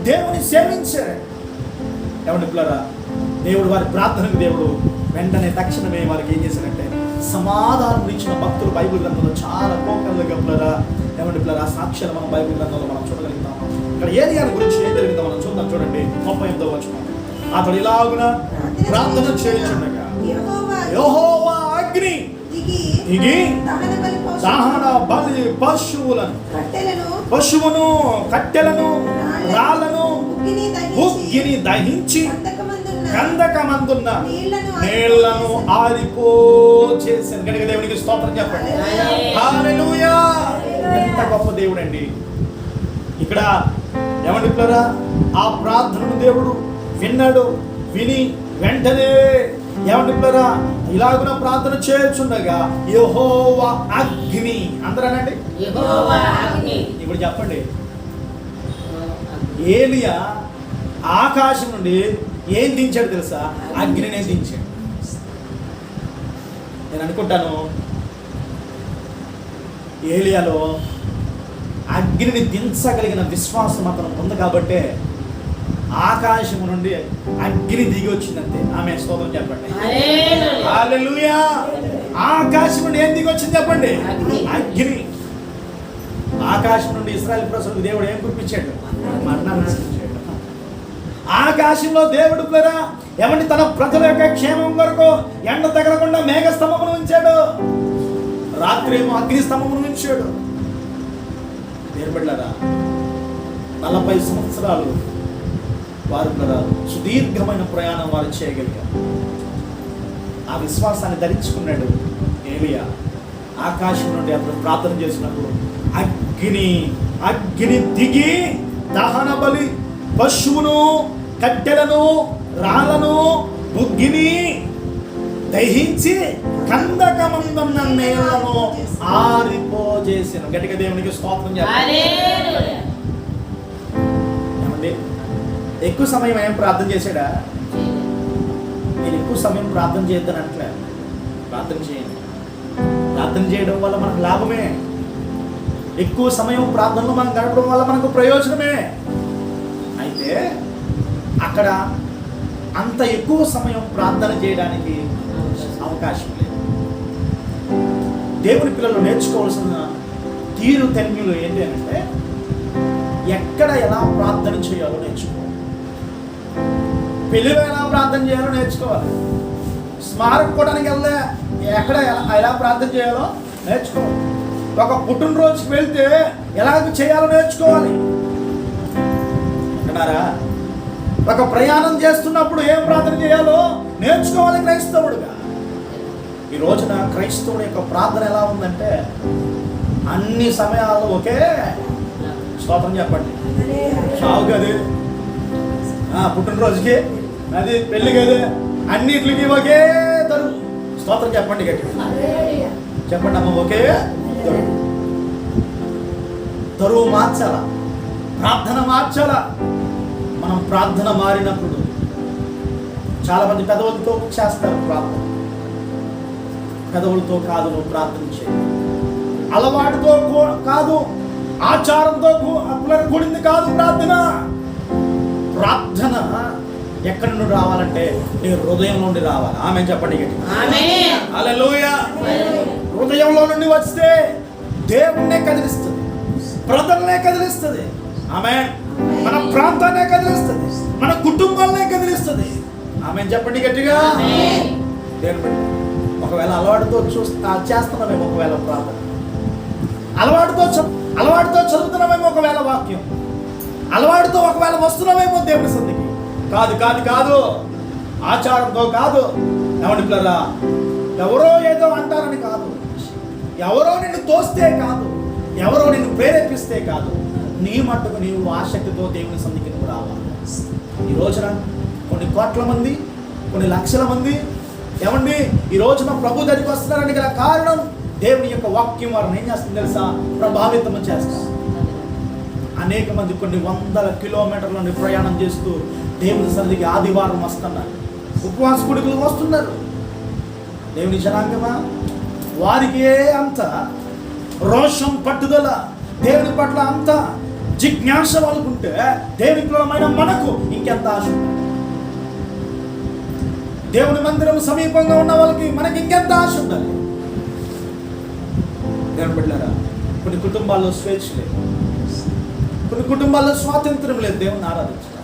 దేవుని సేవించారు. ఏమంటే పిల్లరా, దేవుడు వారి ప్రార్థనకు దేవుడు వెంటనే తక్షణమే వారికి ఏం చేశారంటే సమాధానం ఇచ్చిన భక్తులు బైబిల్ గ్రంథంలో చాలా కోకలుగా పిల్లరా. ఏమంటే పిల్లరా, సాక్ష్యాలు మనం బైబిల్ గ్రంథంలో మనం చూడగలుగుతాము. ఇక్కడ ఏలియాని గురించి ఏం జరిగిందో మనం చూద్దాం. చూడండి 38వ వచనం. అతడు ఇలాగున ప్రార్థన చేయుచుండగా యెహోవా అగ్ని దిగి దహన బలి పశువును కట్టెలను రాళ్లను ఉగ్గిని దహించి కందకమందున్న నీళ్లను ఆరిపోచేసాను. గనుక దేవునికి స్తోత్రం చెప్పండి. హల్లెలూయా. ఎంత గొప్ప దేవుడు అండి. ఇక్కడ ఏమంటున్నారా, ఆ ప్రార్థనను దేవుడు విన్నాడు. విని వెంటనే ఏమంటున్నారా, ఇలాగున ప్రార్థన చేయుచుండగా యెహోవా అగ్ని. అందరనండి యెహోవా అగ్ని. ఇప్పుడు చెప్పండి, ఏలియా ఆకాశం నుండి ఏం దించాడు తెలుసా? అగ్నినే దించాడు. నేను అనుకుంటాను ఏలియాలో అగ్నిని దించగలిగిన విశ్వాసం అతను ఉంది కాబట్టే ఆకాశం నుండి అగ్ని దిగి వచ్చిందంతే. ఆమె స్తోత్రం చెప్పండి. హల్లెలూయా. ఆకాశం నుండి ఏం దిగి వచ్చింది చెప్పండి? అగ్ని. ఆకాశం నుండి ఇశ్రాయేలు ప్రజలకు దేవుడు ఏం కురిపించాడు? మన్నాను కురిపించాడు. ఆకాశంలో దేవుడు కూడా ఏమంటే తన ప్రజల యొక్క క్షేమం కొరకు ఎండ తగలకుండా మేఘ స్తంభమును ఉంచాడు. రాత్రి ఏమో అగ్ని స్తంభమును ఉంచాడు. నేర్పడ్డారా, 40 సంవత్సరాలు వారు కూడా సుదీర్ఘమైన ప్రయాణం వారు చేయగలిగారు. ఆ విశ్వాసాన్ని ధరించుకున్నాడు ఏలియా. ఆకాశం నుండి అప్పుడు ప్రార్థన చేసినప్పుడు అగ్ని దిగి దహన బలి పశువును కట్టెలను రాళ్లను బుగ్గిని దహించి కందకమందున్న నేలను ఆరిపోజేసిన. గట్టిగా దేవునికి స్తోత్రం చెప్పండి. ఏమండి, ఎక్కువ సమయం ఏం ప్రార్థన చేశాడా? నేను ఎక్కువ సమయం ప్రార్థన చేద్దాను అట్లే. ప్రార్థన చేయండి. ప్రార్థన చేయడం వల్ల మనకు లాభమే. ఎక్కువ సమయం ప్రార్థనలో మనం గడపడం వల్ల మనకు ప్రయోజనమే. అయితే అక్కడ అంత ఎక్కువ సమయం ప్రార్థన చేయడానికి అవకాశం లేదు. దేవుని పిల్లలు నేర్చుకోవాల్సిన తీరు తెన్నులు ఏంటి అంటే, ఎక్కడ ఎలా ప్రార్థన చేయాలో నేర్చుకోవాలి. పెళ్ళిలో ఎలా ప్రార్థన చేయాలో నేర్చుకోవాలి. స్మారక కూడానికి వెళ్తే ఎక్కడ ఎలా ప్రార్థన చేయాలో నేర్చుకోవాలి. ఒక పుట్టినరోజుకి వెళ్తే ఎలా చేయాలో నేర్చుకోవాలి. అంటున్నారా? ఒక ప్రయాణం చేస్తున్నప్పుడు ఏం ప్రార్థన చేయాలో నేర్చుకోవాలి క్రైస్తవుడుగా. ఈ రోజున క్రైస్తవుడి యొక్క ప్రార్థన ఎలా ఉందంటే, అన్ని సమయాల్లో ఒకే స్తోత్రం చెప్పండి. చావు కదే, పుట్టినరోజుకి అది, పెళ్లి కదే, అన్నిటికి ఒకే తరువు. స్తోత్రం చెప్పండి గట్టిగా చెప్పండి అమ్మ. ఒకే తరువు మార్చాలా, ప్రార్థన మార్చాలా. మనం ప్రార్థన మారినప్పుడు చాలా మంది పెదవులతో చేస్తారు ప్రార్థన. పెదవులతో కాదు నువ్వు ప్రార్థన చేయి, అలవాటుతో కాదు, ఆచారంతో కూడింది కాదు ప్రార్థన. ప్రార్థన ఎక్కడి నుండి రావాలంటే నీ హృదయం నుండి రావాలి. ఆమె చెప్పండి గట్టిగా. హల్లెలూయా. హృదయంలో నుండి వస్తే దేవుణ్ణే కదిలిస్తుంది, ప్రజలనే కదిలిస్తుంది. ఆమె మన ప్రాంతాన్నే కదిలిస్తుంది, మన కుటుంబాలనే కదిలిస్తుంది. ఆమె చెప్పండి గట్టిగా. దేవుని ఒకవేళ అలవాటుతో చేస్తున్నామేమో, ఒకవేళ ప్రార్థన అలవాటుతో చదువుతున్నామేమో, ఒకవేళ వాక్యం అలవాటుతో ఒకవేళ వస్తున్నామేమో దేవుని సన్నిధికి. కాదు కాదు కాదు, ఆచారంతో కాదు. ఎవరి పిల్లరా, ఎవరో ఏదో అంటారని కాదు, ఎవరో నిన్ను తోస్తే కాదు, ఎవరో నిన్ను ప్రేరేపిస్తే కాదు, నీ మట్టుకు నీవు ఆసక్తితో దేవుని సన్నిధికి నువ్వు రావాలి. ఈ రోజున కొన్ని కోట్ల మంది, కొన్ని లక్షల మంది ఏమండి ఈ రోజున ప్రభు దగ్గరికి వస్తున్నారని గల కారణం దేవుని యొక్క వాక్యం వారిని ఏం చేస్తుంది తెలుసా? ప్రభావితం చేస్తారు. అనేక మంది కొన్ని వందల కిలోమీటర్ల నుండి ప్రయాణం చేస్తూ దేవుని సన్నిధికి ఆదివారం వస్తున్నారు, ఉపవాస కూడికలు వస్తున్నారు. దేవుని జనాంగమా, వారికి అంత రోషం, పట్టుదల, దేవుని పట్ల అంత జిజ్ఞాస వాళ్ళకుంటే దేవుని పిల్లలమైన మనకు ఇంకెంత ఆశ. దేవుని మందిరం సమీపంగా ఉన్న వాళ్ళకి మనకి ఇంకెంత ఆశ ఉండాలి. దేవుని బిడ్డలారా, కొన్ని కుటుంబాల్లో స్వేచ్ఛ లేదు, కొన్ని కుటుంబాల్లో స్వాతంత్రం లేదు దేవుని ఆరాధించడానికి,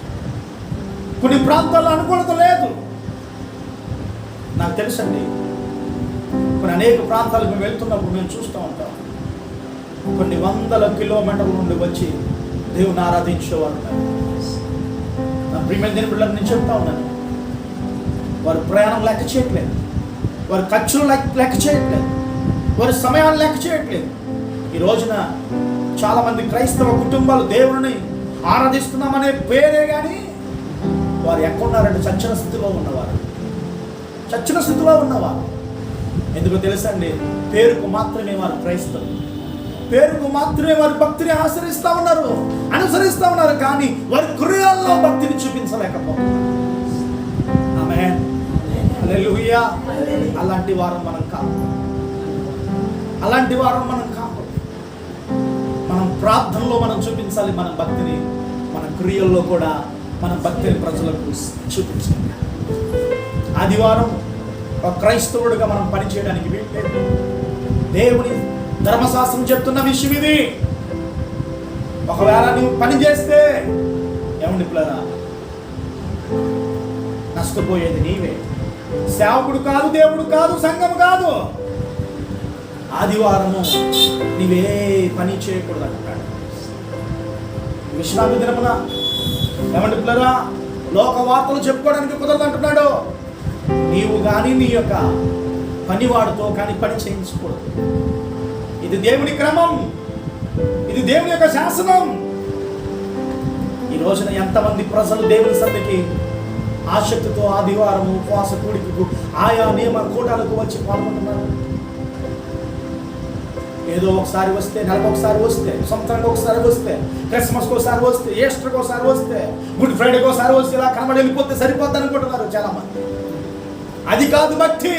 కొన్ని ప్రాంతాల్లో అనుకూలత లేదు. నాకు తెలుసండి, కొన్ని అనేక ప్రాంతాలకు మేము వెళ్తున్నప్పుడు మేము చూస్తూ ఉంటాం, కొన్ని వందల కిలోమీటర్ల నుండి వచ్చి దేవుని ఆరాధించేవారు ఉన్నారు. నా ప్రియమైన దేవుని బిడ్డలకు నేను చెప్తా ఉన్నాను, వారు ప్రయాణం లెక్క చేయట్లేదు, వారి ఖర్చులు లెక్క చేయట్లేదు, వారి సమయాన్ని లెక్క చేయట్లేదు. ఈ రోజున చాలామంది క్రైస్తవ కుటుంబాలు దేవుని ఆరాధిస్తున్నామనే పేరే కానీ వారు ఎక్కడున్నారంటే చచ్చిన స్థితిలో ఉన్నవారు, చచ్చిన స్థితిలో ఉన్నవారు. ఎందుకో తెలుసండి, పేరుకు మాత్రమే వారు క్రైస్తవులు, పేరుకు మాత్రమే వారి భక్తిని అనుసరిస్తూ ఉన్నారు, కానీ వారి క్రియల్లో భక్తిని చూపించలేకపోతున్నారు. ఆమేన్, హల్లెలూయా. అలాంటి వారం మనం కాదు, అలాంటి వారం మనం కాదు. మనం ప్రార్థనలో మనం చూపించాలి మన భక్తిని, మన క్రియల్లో కూడా మన భక్తిని ప్రజలకు చూపించాలి. ఆదివారం ఒక క్రైస్తవుడిగా మనం పనిచేయడానికి వీల్లేదు. దేవుని ధర్మశాస్త్రం చెప్తున్న విషయం ఇది. ఒకవేళ నువ్వు పని చేస్తే ఏమండి పిల్లరా, నష్టపోయేది నీవే, సేవకుడు కాదు, దేవుడు కాదు, సంఘం కాదు. ఆదివారము నీవే పని చేయకూడదు అంటాడు. విశ్రాంతి దినమున ఏమండి పిల్లరా, లోక వార్తలు చెప్పుకోవడానికి కుదరదు అంటున్నాడు. నీవు కానీ నీ యొక్క పనివాడితో కానీ పని చేయించకూడదు. ఇది దేవుని క్రమం, ఇది దేవుని యొక్క శాసనం. ఈ రోజున ఎంతమంది ప్రజలు దేవుని సన్నిధికి ఆసక్తితో ఆదివారం ఉపవాస కూడికకు ఆయా నియమ కూటాలకు వచ్చి పాల్గొంటున్నారు. ఏదో ఒకసారి వస్తే, నెలకు ఒకసారి వస్తే, సంవత్సరానికి ఒకసారి వస్తే, క్రిస్మస్కి ఒకసారి వస్తే, ఈస్టర్కి ఒకసారి వస్తే, గుడ్ ఫ్రైడేకి ఒకసారి వస్తే ఇలా కనబడి వెళ్ళిపోతే సరిపోద్ది అనుకుంటున్నారు చాలా మంది. అది కాదు భక్తి.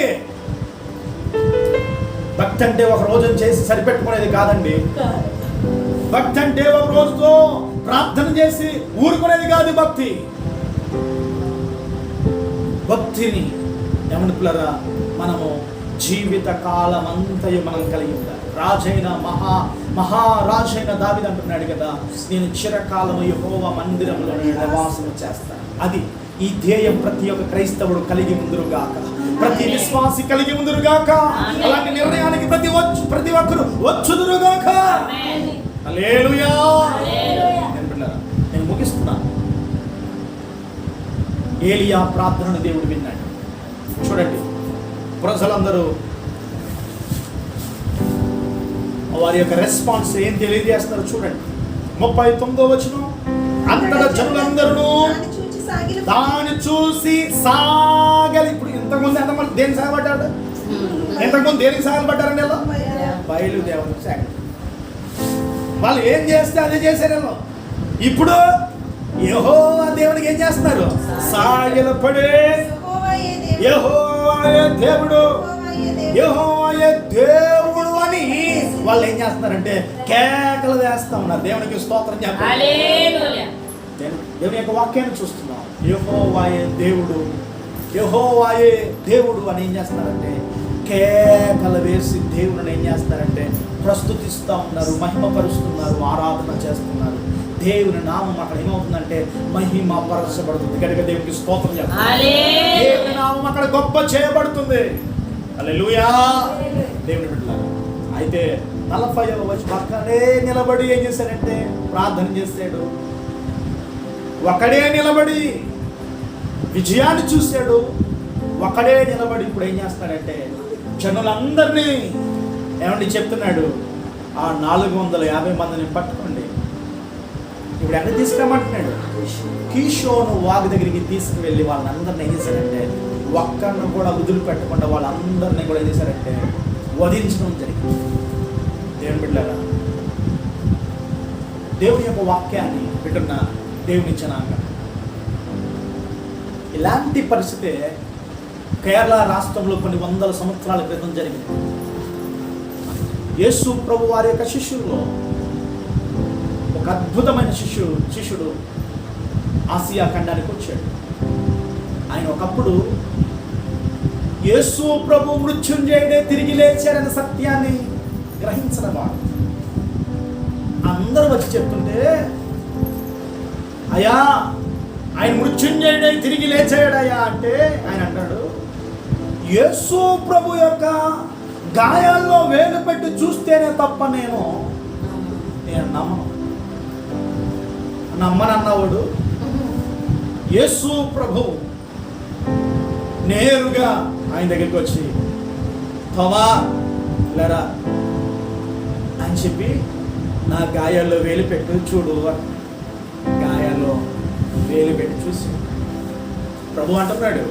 భక్తి అంటే ఒక రోజున చేసి సరిపెట్టుకునేది కాదండి. భక్తి అంటే ఒక రోజుతో ప్రార్థన చేసి ఊరుకునేది కాదు భక్తి. భక్తిని ఏమనుకున్నారా, మనము జీవిత కాలం అంతయు మనం కలిగి ఉండాలి. రాజైన మహారాజైన దావీదు అంటున్నాడు కదా, నేను చిరకాలము యెహోవా మందిరములో నివాసం చేస్తాను. అది ఈ ధ్యేయం ప్రతి ఒక్క క్రైస్తవుడు కలిగి ఉందురుగాక, ప్రతి విశ్వాసి కలిగి ఉందురుగాక. అలాంటి నిర్ణయానికి ప్రతి ఒక్కరు వచ్చుదురుగాక. హల్లెలూయా. నేను ముగిస్తున్నాను. ఏలియా ప్రార్థనను దేవుడు విన్నాడు. చూడండి, ప్రజలందరూ వారి యొక్క రెస్పాన్స్ ఏం తెలియజేస్తారో చూడండి. 39వ వచనం, అంతటా జనులందరూ దాన్ని చూసి సాగలి. ఇప్పుడు ఇంతకుముందు ఎంతమంది దేనికి సాగబడ్డాడు? ఇంతకుముందు దేనికి సాగబడ్డారండి? ఎలా బయలుదేవరికి సాగ. వాళ్ళు ఏం చేస్తే అదే చేశారు వీళ్ళు. ఇప్పుడు యెహోవా దేవునికి ఏం చేస్తున్నారు? సాగిలపడే. యెహోవాయే దేవుడు, యెహోవాయే దేవుడు అని వాళ్ళు ఏం చేస్తున్నారంటే కేకలు వేస్తా ఉన్నారు. దేవునికి స్తోత్రం చెప్పాలి. దేవుని యొక్క వాక్యాన్ని చూస్తున్నాం. యెహోవాయే దేవుడు, యెహోవాయే దేవుడు అని ఏం చేస్తున్నారంటే కేకలు వేసి దేవుడిని ఏం చేస్తారంటే ప్రస్తుతిస్తూ ఉన్నారు, మహిమపరుస్తున్నారు, ఆరాధన చేస్తున్నారు. దేవుని నామం అక్కడ ఏమవుతుందంటే మహిమ పరచబడుతుంది. కనుక దేవునికి స్తోత్రం చెప్పాలి. దేవుని నామం అక్కడ గొప్ప చేయబడుతుంది. హల్లెలూయా. దేవుని బిడ్డలారా, అయితే 40వ వచనం పక్కనే నిలబడి ఏం చేశాడంటే ప్రార్థన చేశాడు. ఒకడే నిలబడి విజయాన్ని చూశాడు. ఒకడే నిలబడి ఇప్పుడు ఏం చేస్తాడంటే జనులందరినీ ఏమండి చెప్తున్నాడు, ఆ 450 మందిని పట్టుకోండి. ఇప్పుడు ఎక్కడ తీసుకురమ్మంటున్నాడు? కీషోను వాగు దగ్గరికి తీసుకువెళ్ళి వాళ్ళందరినీ ఏం చేశారంటే ఒక్కరిని కూడా వదిలిపెట్టకుండా వాళ్ళందరినీ కూడా ఏం చేశారంటే వధించడం జరిగింది. దేవుని బిడ్డలారా, దేవుని యొక్క వాక్యాన్ని వింటున్న దేవుని జనాంగం, ఇలాంటి పరిస్థితి కేరళ రాష్ట్రంలో కొన్ని వందల సంవత్సరాల క్రితం జరిగింది. యేసు ప్రభు వారి యొక్క శిష్యుల్లో ఒక అద్భుతమైన శిష్యుడు ఆసియా ఖండానికి వచ్చాడు. ఆయన ఒకప్పుడు యేసు ప్రభు మృత్యుంజయుడే తిరిగి లేచాడన్న సత్యాన్ని గ్రహించిన వాడు. అందరూ వచ్చి చెప్తుంటే, అయ్యా ఆయన మృత్యుంజయుడే తిరిగి లేచాడయ్యా అంటే ఆయన అన్నాడు, యేసు ప్రభు యొక్క గాయాల్లో వేలు పెట్టి చూస్తేనే తప్ప నేను నమ్మనన్నవాడు యేసు ప్రభు నేరుగా ఆయన దగ్గరికి వచ్చి తోమా లేరా అని చెప్పి నా గాయాల్లో వేలు పెట్టి చూడు. గాయాల్లో వేలు పెట్టి చూసి ప్రభు అంటున్నాడు,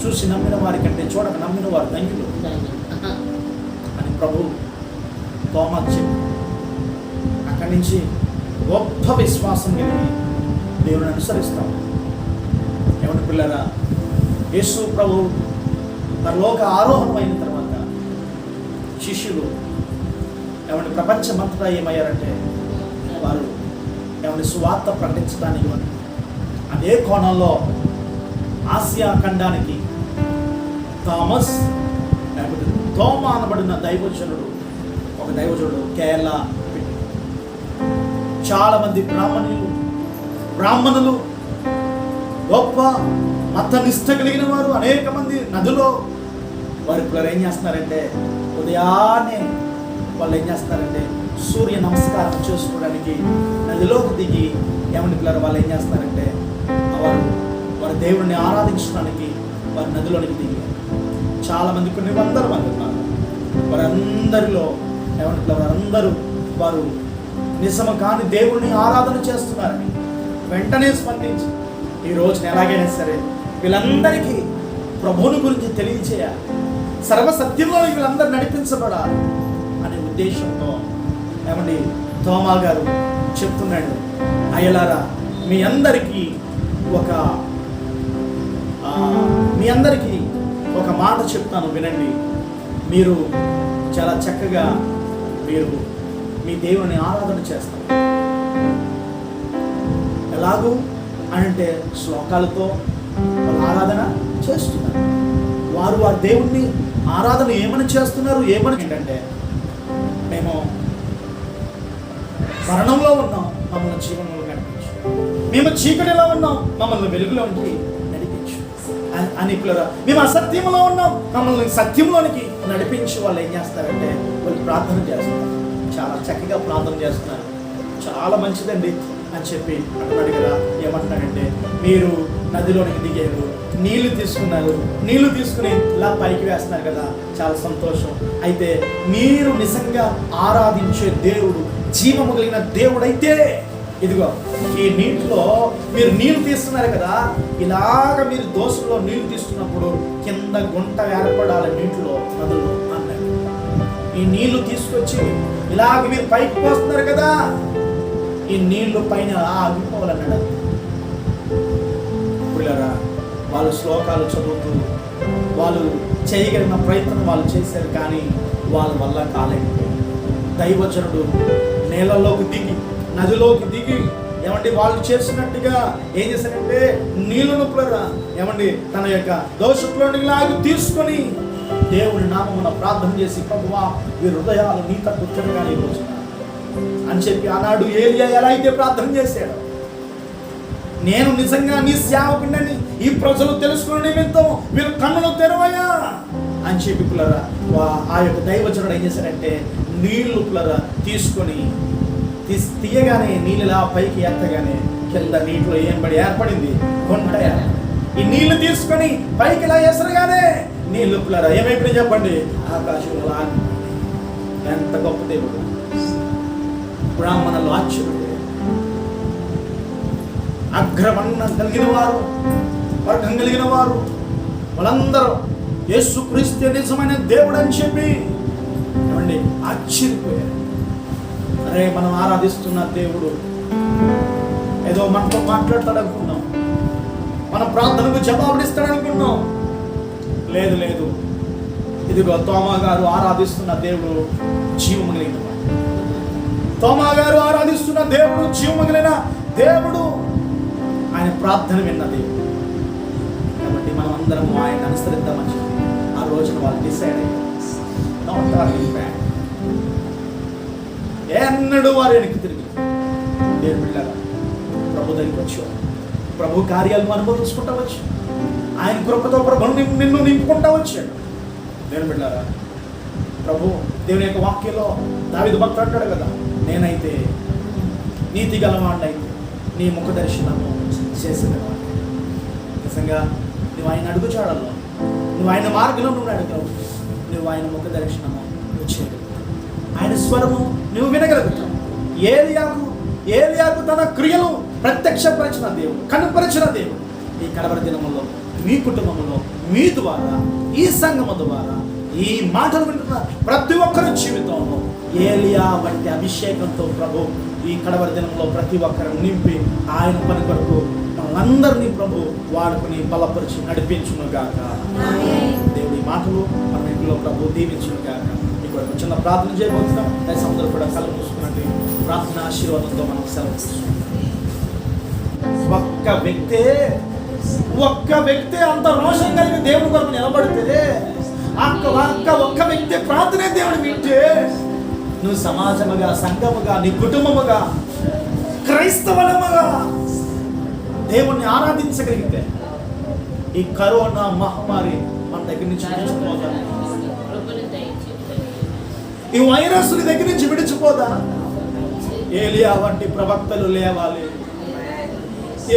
చూసి నమ్మిన వారి కంటే చూడక నమ్మిన వారు ధన్యులు అని ప్రభు తోమా చెప్పి అక్కడి నుంచి గొప్ప విశ్వాసం కలిగి దేవుని అనుసరిస్తాం. ఏమంటే పిల్లరా, యేసు ప్రభు పరలోక ఆరోహణమైన తర్వాత శిష్యులు ఏమంటే ప్రపంచమంతటా ఏమయ్యారంటే వారు ఏమంటే సువార్త ప్రకటించడానికి అదే కోణంలో ఆసియా ఖండానికి థామస్ లేకపోతే తోమా అనబడిన ఒక దైవజనుడు కేరళ, చాలా మంది బ్రాహ్మణులు గొప్ప మత నిష్ట కలిగిన వారు అనేక మంది నదిలో వారి పిల్లలు ఏం చేస్తున్నారంటే ఉదయాన్నే వాళ్ళు ఏం చేస్తున్నారంటే సూర్య నమస్కారం చేసుకోవడానికి నదిలోకి దిగి ఏమంటే పిల్లలు వాళ్ళు ఏం చేస్తున్నారంటే వారి దేవుడిని ఆరాధించడానికి వారి నదిలోనికి దిగి చాలామంది కొన్ని వందల మంది ఉన్నారు. వారందరిలో ఏమంటే వారందరూ వారు నిజము కాని దేవుడిని ఆరాధన చేస్తున్నారని వెంటనే స్పందించి ఈ రోజున ఎలాగైనా సరే వీళ్ళందరికీ ప్రభువుని గురించి తెలియజేయాలి, సర్వసత్యంలో వీళ్ళందరూ నడిపించబడాలి అనే ఉద్దేశంతో ఏమండి తోమా గారు చెప్తున్నాడు, అయ్యలారా మీ అందరికీ ఒక మాట చెప్తాను వినండి. మీరు చాలా చక్కగా మీరు మీ దేవుని ఆరాధన చేస్తారు. ఎలాగూ అంటే శ్లోకాలతో ఆరాధన చేస్తున్నారు. వారి దేవుణ్ణి ఆరాధన ఏమని చేస్తున్నారు? ఏంటంటే మేము మరణంలో ఉన్నాం, మమ్మల్ని జీవనంలో నడిపించు. మేము చీకటిలో ఉన్నాం, మమ్మల్ని వెలుగులోనికి నడిపించు అని పిల్లరా. మేము అసత్యంలో ఉన్నాం, మమ్మల్ని సత్యంలోనికి నడిపించి వాళ్ళు ఏం చేస్తారంటే వాళ్ళు ప్రార్థన చేస్తారు. చాలా చక్కగా ప్రార్థన చేస్తున్నారు. చాలా మంచిదండి. అని చెప్పి అంటున్నాడు కదా. ఏమంటున్నాడంటే, మీరు నదిలోనికి దిగారు, నీళ్లు తీసుకున్నారు, నీళ్లు తీసుకుని ఇలా పైకి వేస్తున్నారు కదా, చాలా సంతోషం. అయితే మీరు నిజంగా ఆరాధించే దేవుడు జీవము కలిగిన దేవుడైతే, ఇదిగో ఈ నీటిలో మీరు నీళ్లు తీస్తున్నారు కదా, ఇలాగ మీరు దోశలో నీళ్లు తీస్తున్నప్పుడు కింద గుంట ఏర్పడాలి నీటిలో, నదులు అన్నాడు. ఈ నీళ్లు తీసుకొచ్చి ఇలాగ మీరు పైకి పోస్తున్నారు కదా, ఈ నీళ్లు పైన ఆగిపోవాలన్నాడు. పిల్లరా, వాళ్ళు శ్లోకాలు చదువుతూ వాళ్ళు చేయగలిగిన ప్రయత్నం వాళ్ళు చేశారు, కానీ వాళ్ళ వల్ల కాలేదు. దైవజనుడు నేలలోకి దిగి, నదిలోకి దిగి, ఏమండి వాళ్ళు చేసినట్టుగా ఏం చేశారంటే నీళ్ళను ఏమండి తన యొక్క దోషంలోనికి లాగి తీసుకొని దేవుని నామమున ప్రార్థన చేసి, ప్రభువా వీరి హృదయాలు నీ తట్టు తిరగాలి ఈ రోజున అని చెప్పి ఆనాడు ఏలియా ఎలా అయితే ప్రార్థన చేశాడు, నేను నిజంగా నీ సేవకుడిని ఈ ప్రజలు తెలుసుకునే నిమిత్తం వీరు కన్నులు తెరవయా అని చెప్పి పిల్లరా ఆ యొక్క దైవజనుడు ఏం చేశాడంటే నీళ్లు పిల్లరా తీసుకొని తీయగానే నీళ్ళలా పైకి ఎత్తగానే కింద నీటిలో ఏం పడి ఏర్పడింది, కొండ. ఈ నీళ్లు తీసుకొని పైకి ఇలా ఎసరగానే నీళ్లు పిల్లరా ఏమైపోయి చెప్పండి, ఆకాశంలో. ఎంత గొప్ప దేవుడు! బ్రాహ్మణులు ఆశ్చర్యుడు, అగ్రవర్ణం కలిగిన వారు, వర్గం కలిగిన వారు, వాళ్ళందరూ యేసుక్రీస్తు నిజమైన దేవుడు అని చెప్పి ఏమండి ఆశ్చర్యపోయారు. అరే, మనం ఆరాధిస్తున్న దేవుడు ఏదో మనతో మాట్లాడతాడు అనుకున్నాం, మన ప్రార్థనకు జవాబునిస్తాడు అనుకున్నాం. లేదు లేదు, ఇదిగో తోమా గారు ఆరాధిస్తున్న దేవుడు జీవము కలిగిన వాడు. తోమా గారు ఆరాధిస్తున్న దేవుడు జీవము కలిగిన దేవుడు, ఆయన ప్రార్థన విన్న దేవుడు. కాబట్టి మనం అందరం ఆయన అనుసరిద్దామని చెప్పి ఆ రోజున వాళ్ళు డిసైడ్ అయ్యారు. ఎన్నడూ వారు వెనక్కి తిరిగి దేవుని బిడ్డలారా ప్రభు దగ్గరికి వచ్చావు, ప్రభు కార్యాలను అనుభవించుకుంటా వచ్చు, ఆయన కృపతో ప్రభు నిన్ను నింపుకుంటా వచ్చాడు. దేవుని బిడ్డలారా, ప్రభు దేవుని యొక్క వాక్యంలో దావీదు భక్తుడు అంటాడు కదా, నేనైతే నీతి గలవాడిని అయితే నీ ముఖ దర్శనము చేసేవాడు. నిజంగా నువ్వు ఆయన అడుగుచాడల్లో, నువ్వు ఆయన మార్గంలో నువ్వు అడుగుతావు, నువ్వు ఆయన ముఖ దర్శనము వచ్చేది, ఆయన స్వరము నువ్వు వినగలుగుతావు. ఏలియాకు తన క్రియలు ప్రత్యక్షపరిచిన దేవుడు, కనుపరిచిన దేవుడు ఈ కడవరి దినములో మీ కుటుంబంలో మీ ద్వారా, ఈ సంఘము ద్వారా ఈ మాటలు వింటున్న ప్రతి ఒక్కరి జీవితంలో ఏలియా వంటి అభిషేకంతో ప్రభు ఈ కడవరి దినంలో ప్రతి ఒక్కరు నింపి ఆయన పని కొరకు మనందరినీ ప్రభు వాడుకుని బలపరిచి నడిపించును గాక. దేవుడి మాటలు మన ఇంట్లో ప్రభు దీవించును గాక. ఇక్కడ చిన్న ప్రార్థన చేయబోతున్నాం. దయచేసి అందరూ కూడా కళ్ళు మూసుకున్నట్టు ప్రార్థన ఆశీర్వాదంతో మనం సెలవు. ఒక్క వ్యక్తే అంత రోషం కలిగి దేవుని కొరకు నిలబడితే, ఒక్క వ్యక్తి ప్రార్థనే దేవుడు వింటే, నువ్వు సమాజముగా, సంఘముగా, నీ కుటుంబముగా, క్రైస్తవులముగా దేవుణ్ణి ఆరాధించగలిగితే ఈ కరోనా మహమ్మారి మన దగ్గర నుంచి విడిచిపోదా? ఈ వైరస్ దగ్గర నుంచి విడిచిపోదా? ఏలియా వంటి ప్రవక్తలు లేవాలి,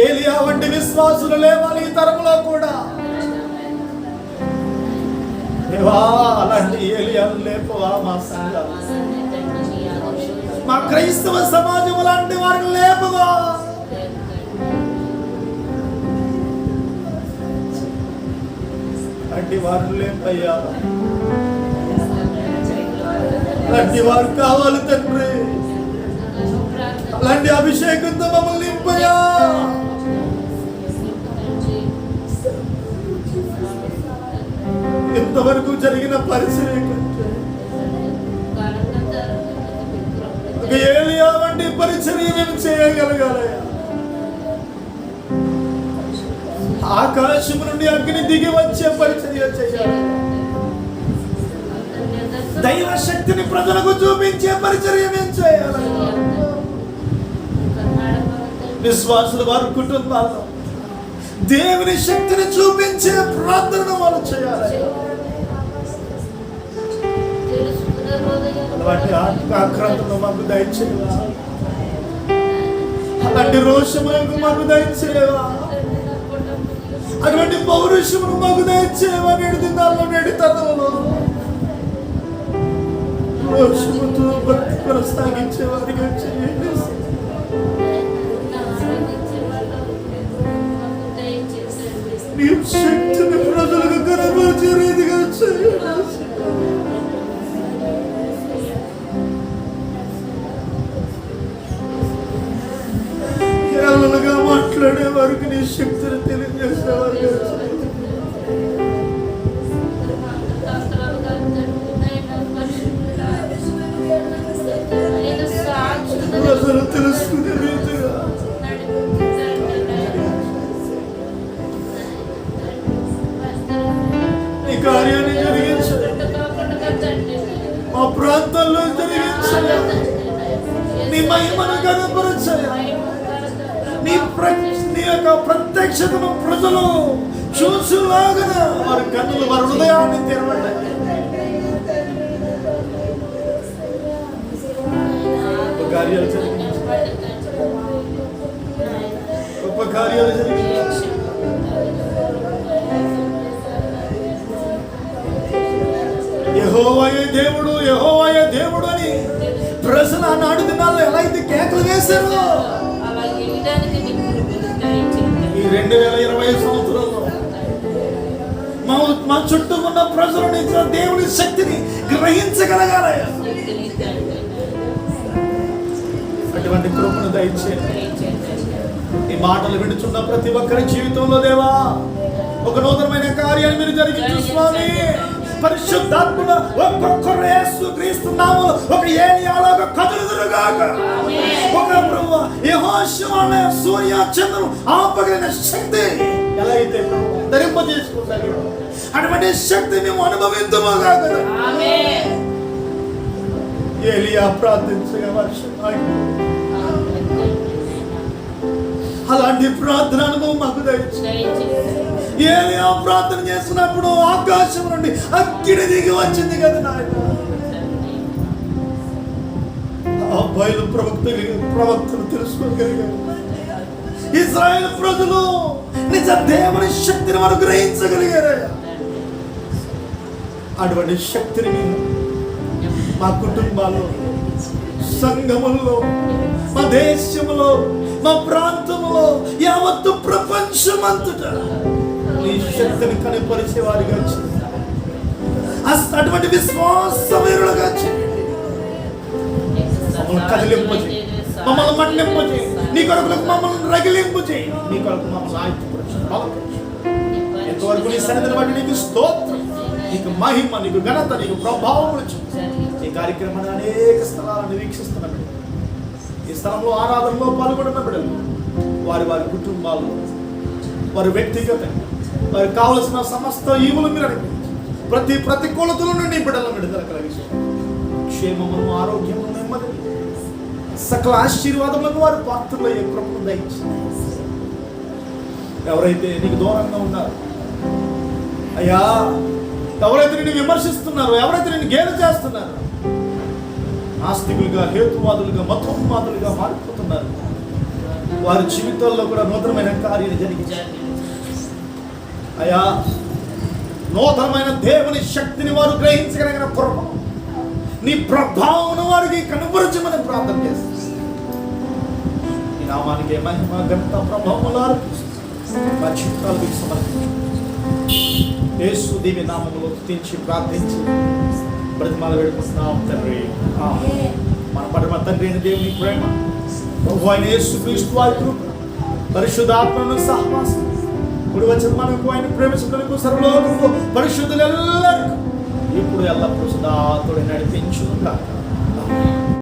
ఏలియా వంటి విశ్వాసులు లేవాలి ఈ తరములో కూడా. అలాంటి ఏలియాలు లేపవా మా సంఘం, మా క్రైస్తవ సమాజం లాంటి వారిని లేపవా? అలాంటి వారు లేపయ్యా, అలాంటి వారు కావాలి తండ్రి. అలాంటి అభిషేకంతో మమ్మల్ని నింపయ్యా. ఇంతవరకు జరిగిన పరిచర్య ఏలియా వంటి పరిచర్య మేము చేయగలగాలయ్యా. ఆకాశము నుండి అగ్ని దిగి వచ్చే పరిచర్య చేయాలి, దైవ శక్తిని ప్రజలకు చూపించే పరిచర్య మేము చేయాలి. విశ్వాసులు వారి కుటుంబాల్లో దేవుని శక్తిని చూపించే ప్రార్థనను వాళ్ళు చేయాలి. అలాంటి ఆత్మక్రాంతులను మాకు దయచేయాలి. అలాంటి రోషములకు మాకు దయచేవా, అటువంటి పౌరుషమును మాకు దయచేవా. నేడు దినాల్లో నేడు తరంలో రోషముతో భక్తి కొనసాగించే వారిగా చేయండి. నీ శక్తిని ప్రజలకు కనబరిచే రీతిగా చేయండి. కేవలంగా మాట్లాడే వారికి నీ శక్తిని తెలియజేసే వారిగా ప్రజలు తెలుసుకునే రీతిగా నీ కార్యాన్ని జరిగించండి. మా ప్రాంతాల్లో జరిగించండి. నీ మహిమను కనపరచండి. నీ యొక్క ప్రత్యక్షతను ప్రజలు చూసులాగా వారి కన్నులు వారి హృదయాన్ని తెరవండి. కార్యాలు గొప్ప కార్యాలు జరిగించండి. యెహోవాయే దేవుడు, యెహోవాయే దేవుడు అని ప్రజలు ఆనాడు దినాల్లో ఎలా అయితే కేకలు వేశారో ఈ 2020 సంవత్సరంలో మా చుట్టూ ఉన్న ప్రజలు దేవుని శక్తిని గ్రహించగలగాలి. అటువంటి కృపను దయచేయండి. ఈ మాటలు విడుచున్న ప్రతి ఒక్కరి జీవితంలో దేవా ఒక నూతనమైన కార్యాన్ని మీరు జరిగించు స్వామి. పరిశుద్ధాత్మను ఒక్కొక్కరు యేసుక్రీస్తు నామములో ఒక ఏలియాలాగా కదులుదురుగాక. ఒక ప్రభువా యెహోషువనే సూర్య చంద్రులు ఆపగలిగిన శక్తి ఎలా అయితే ధరింపజేసుకుంటారు అటువంటి శక్తి మేము అనుభవిద్దుముగాక. ఏలియా ప్రార్థించగా వర్షం అలాంటి ప్రార్థన అనుభవం మాకు దయచేయండి. ఏలియా ప్రార్థన చేస్తున్నప్పుడు ఆకాశం నుండి అగ్ని దిగి వచ్చింది కదా నాయన. ఆ బయలు ప్రవక్తలు తెలుసుకోగలిగారు. ఇశ్రాయేలు ప్రజలు నిజ దేవుని శక్తిని వారు గ్రహించగలిగారు. అటువంటి శక్తిని మేము మా కుటుంబాల్లో, సంఘముల్లో, మా దేశంలో, మా ప్రాంతంలో, యావత్తు ప్రపంచమంతటా ఈ శక్తిని కనపరిచే వారిగా అటువంటి విశ్వాసమేరులుగా మమ్మల్ని కదిలింపజేయి, మమ్మల్ని మండింపజేయి, నీ కొరకులకు మమ్మల్ని రగిలింపు చేయి, నీ కొరకు మమ్మల్ని ఆయుధపరచు. ఎంతవరకు నీ సన్నిధిని బట్టి నీకు స్తోత్రం, నీకు మహిమ, నీకు ఘనత, నీకు ప్రభావం. ఈ కార్యక్రమాన్ని అనేక స్థలాలను వీక్షిస్తున్న బిడ్డలు, ఈ స్థలంలో ఆరాధనలో పాల్గొంటున్న బిడ్డలు, వారి వారి కుటుంబాలు, వారి వ్యక్తిగతంగా వారికి కావలసిన సమస్త ఈవులు మీరు అడిగి ప్రతి ప్రతికూలతల నుండి బిడ్డలను విడుదల కలిగిస్తారు. క్షేమమును, ఆరోగ్యము, నెమ్మది, సకల ఆశీర్వాదములకు వారు పాత్రలయ్యే కృపను దయచేయండి. ఎవరైతే నీకు దూరంగా ఉన్నారు అయ్యా, ఎవరైతే నిన్ను విమర్శిస్తున్నారు, ఎవరైతే నిన్ను గేలు చేస్తున్నారు, నాస్తికులుగా, హేతువాదులుగా, మతోన్మాదులుగా మారిపోతున్నారు, వారి జీవితాల్లో కూడా నూతనమైన కార్యాలు జరిగించారు అయ్యా. నూతనమైన దేవుని శక్తిని వారు గ్రహించగలిగిన కృప, నీ ప్రభావం వారికి కనబరచమని ప్రార్థన చేస్తారు. ఈ నామానికి మహిమ, ఘనత, ప్రభావములు మా చిత్రాలు మీకు సమర్పించు. యేసు దివ్య నామములో స్తుతించి ప్రార్థించి బ్రతిమాల వేడుకుంటున్నాం తండ్రి. మన పరమ తండ్రి అయిన దేవుని ప్రేమ, ప్రభు అయిన యేసుక్రీస్తు వారి కృప, పరిశుద్ధాత్మను సహవాసం ఇప్పుడు వచ్చిన మనకు ఆయన ప్రేమించుటకు సర్వలోకములో పరిశుద్ధులెల్లరికూ ఇప్పుడు ఎల్లప్పుడూ సదా తోడు నడిపించును గాక.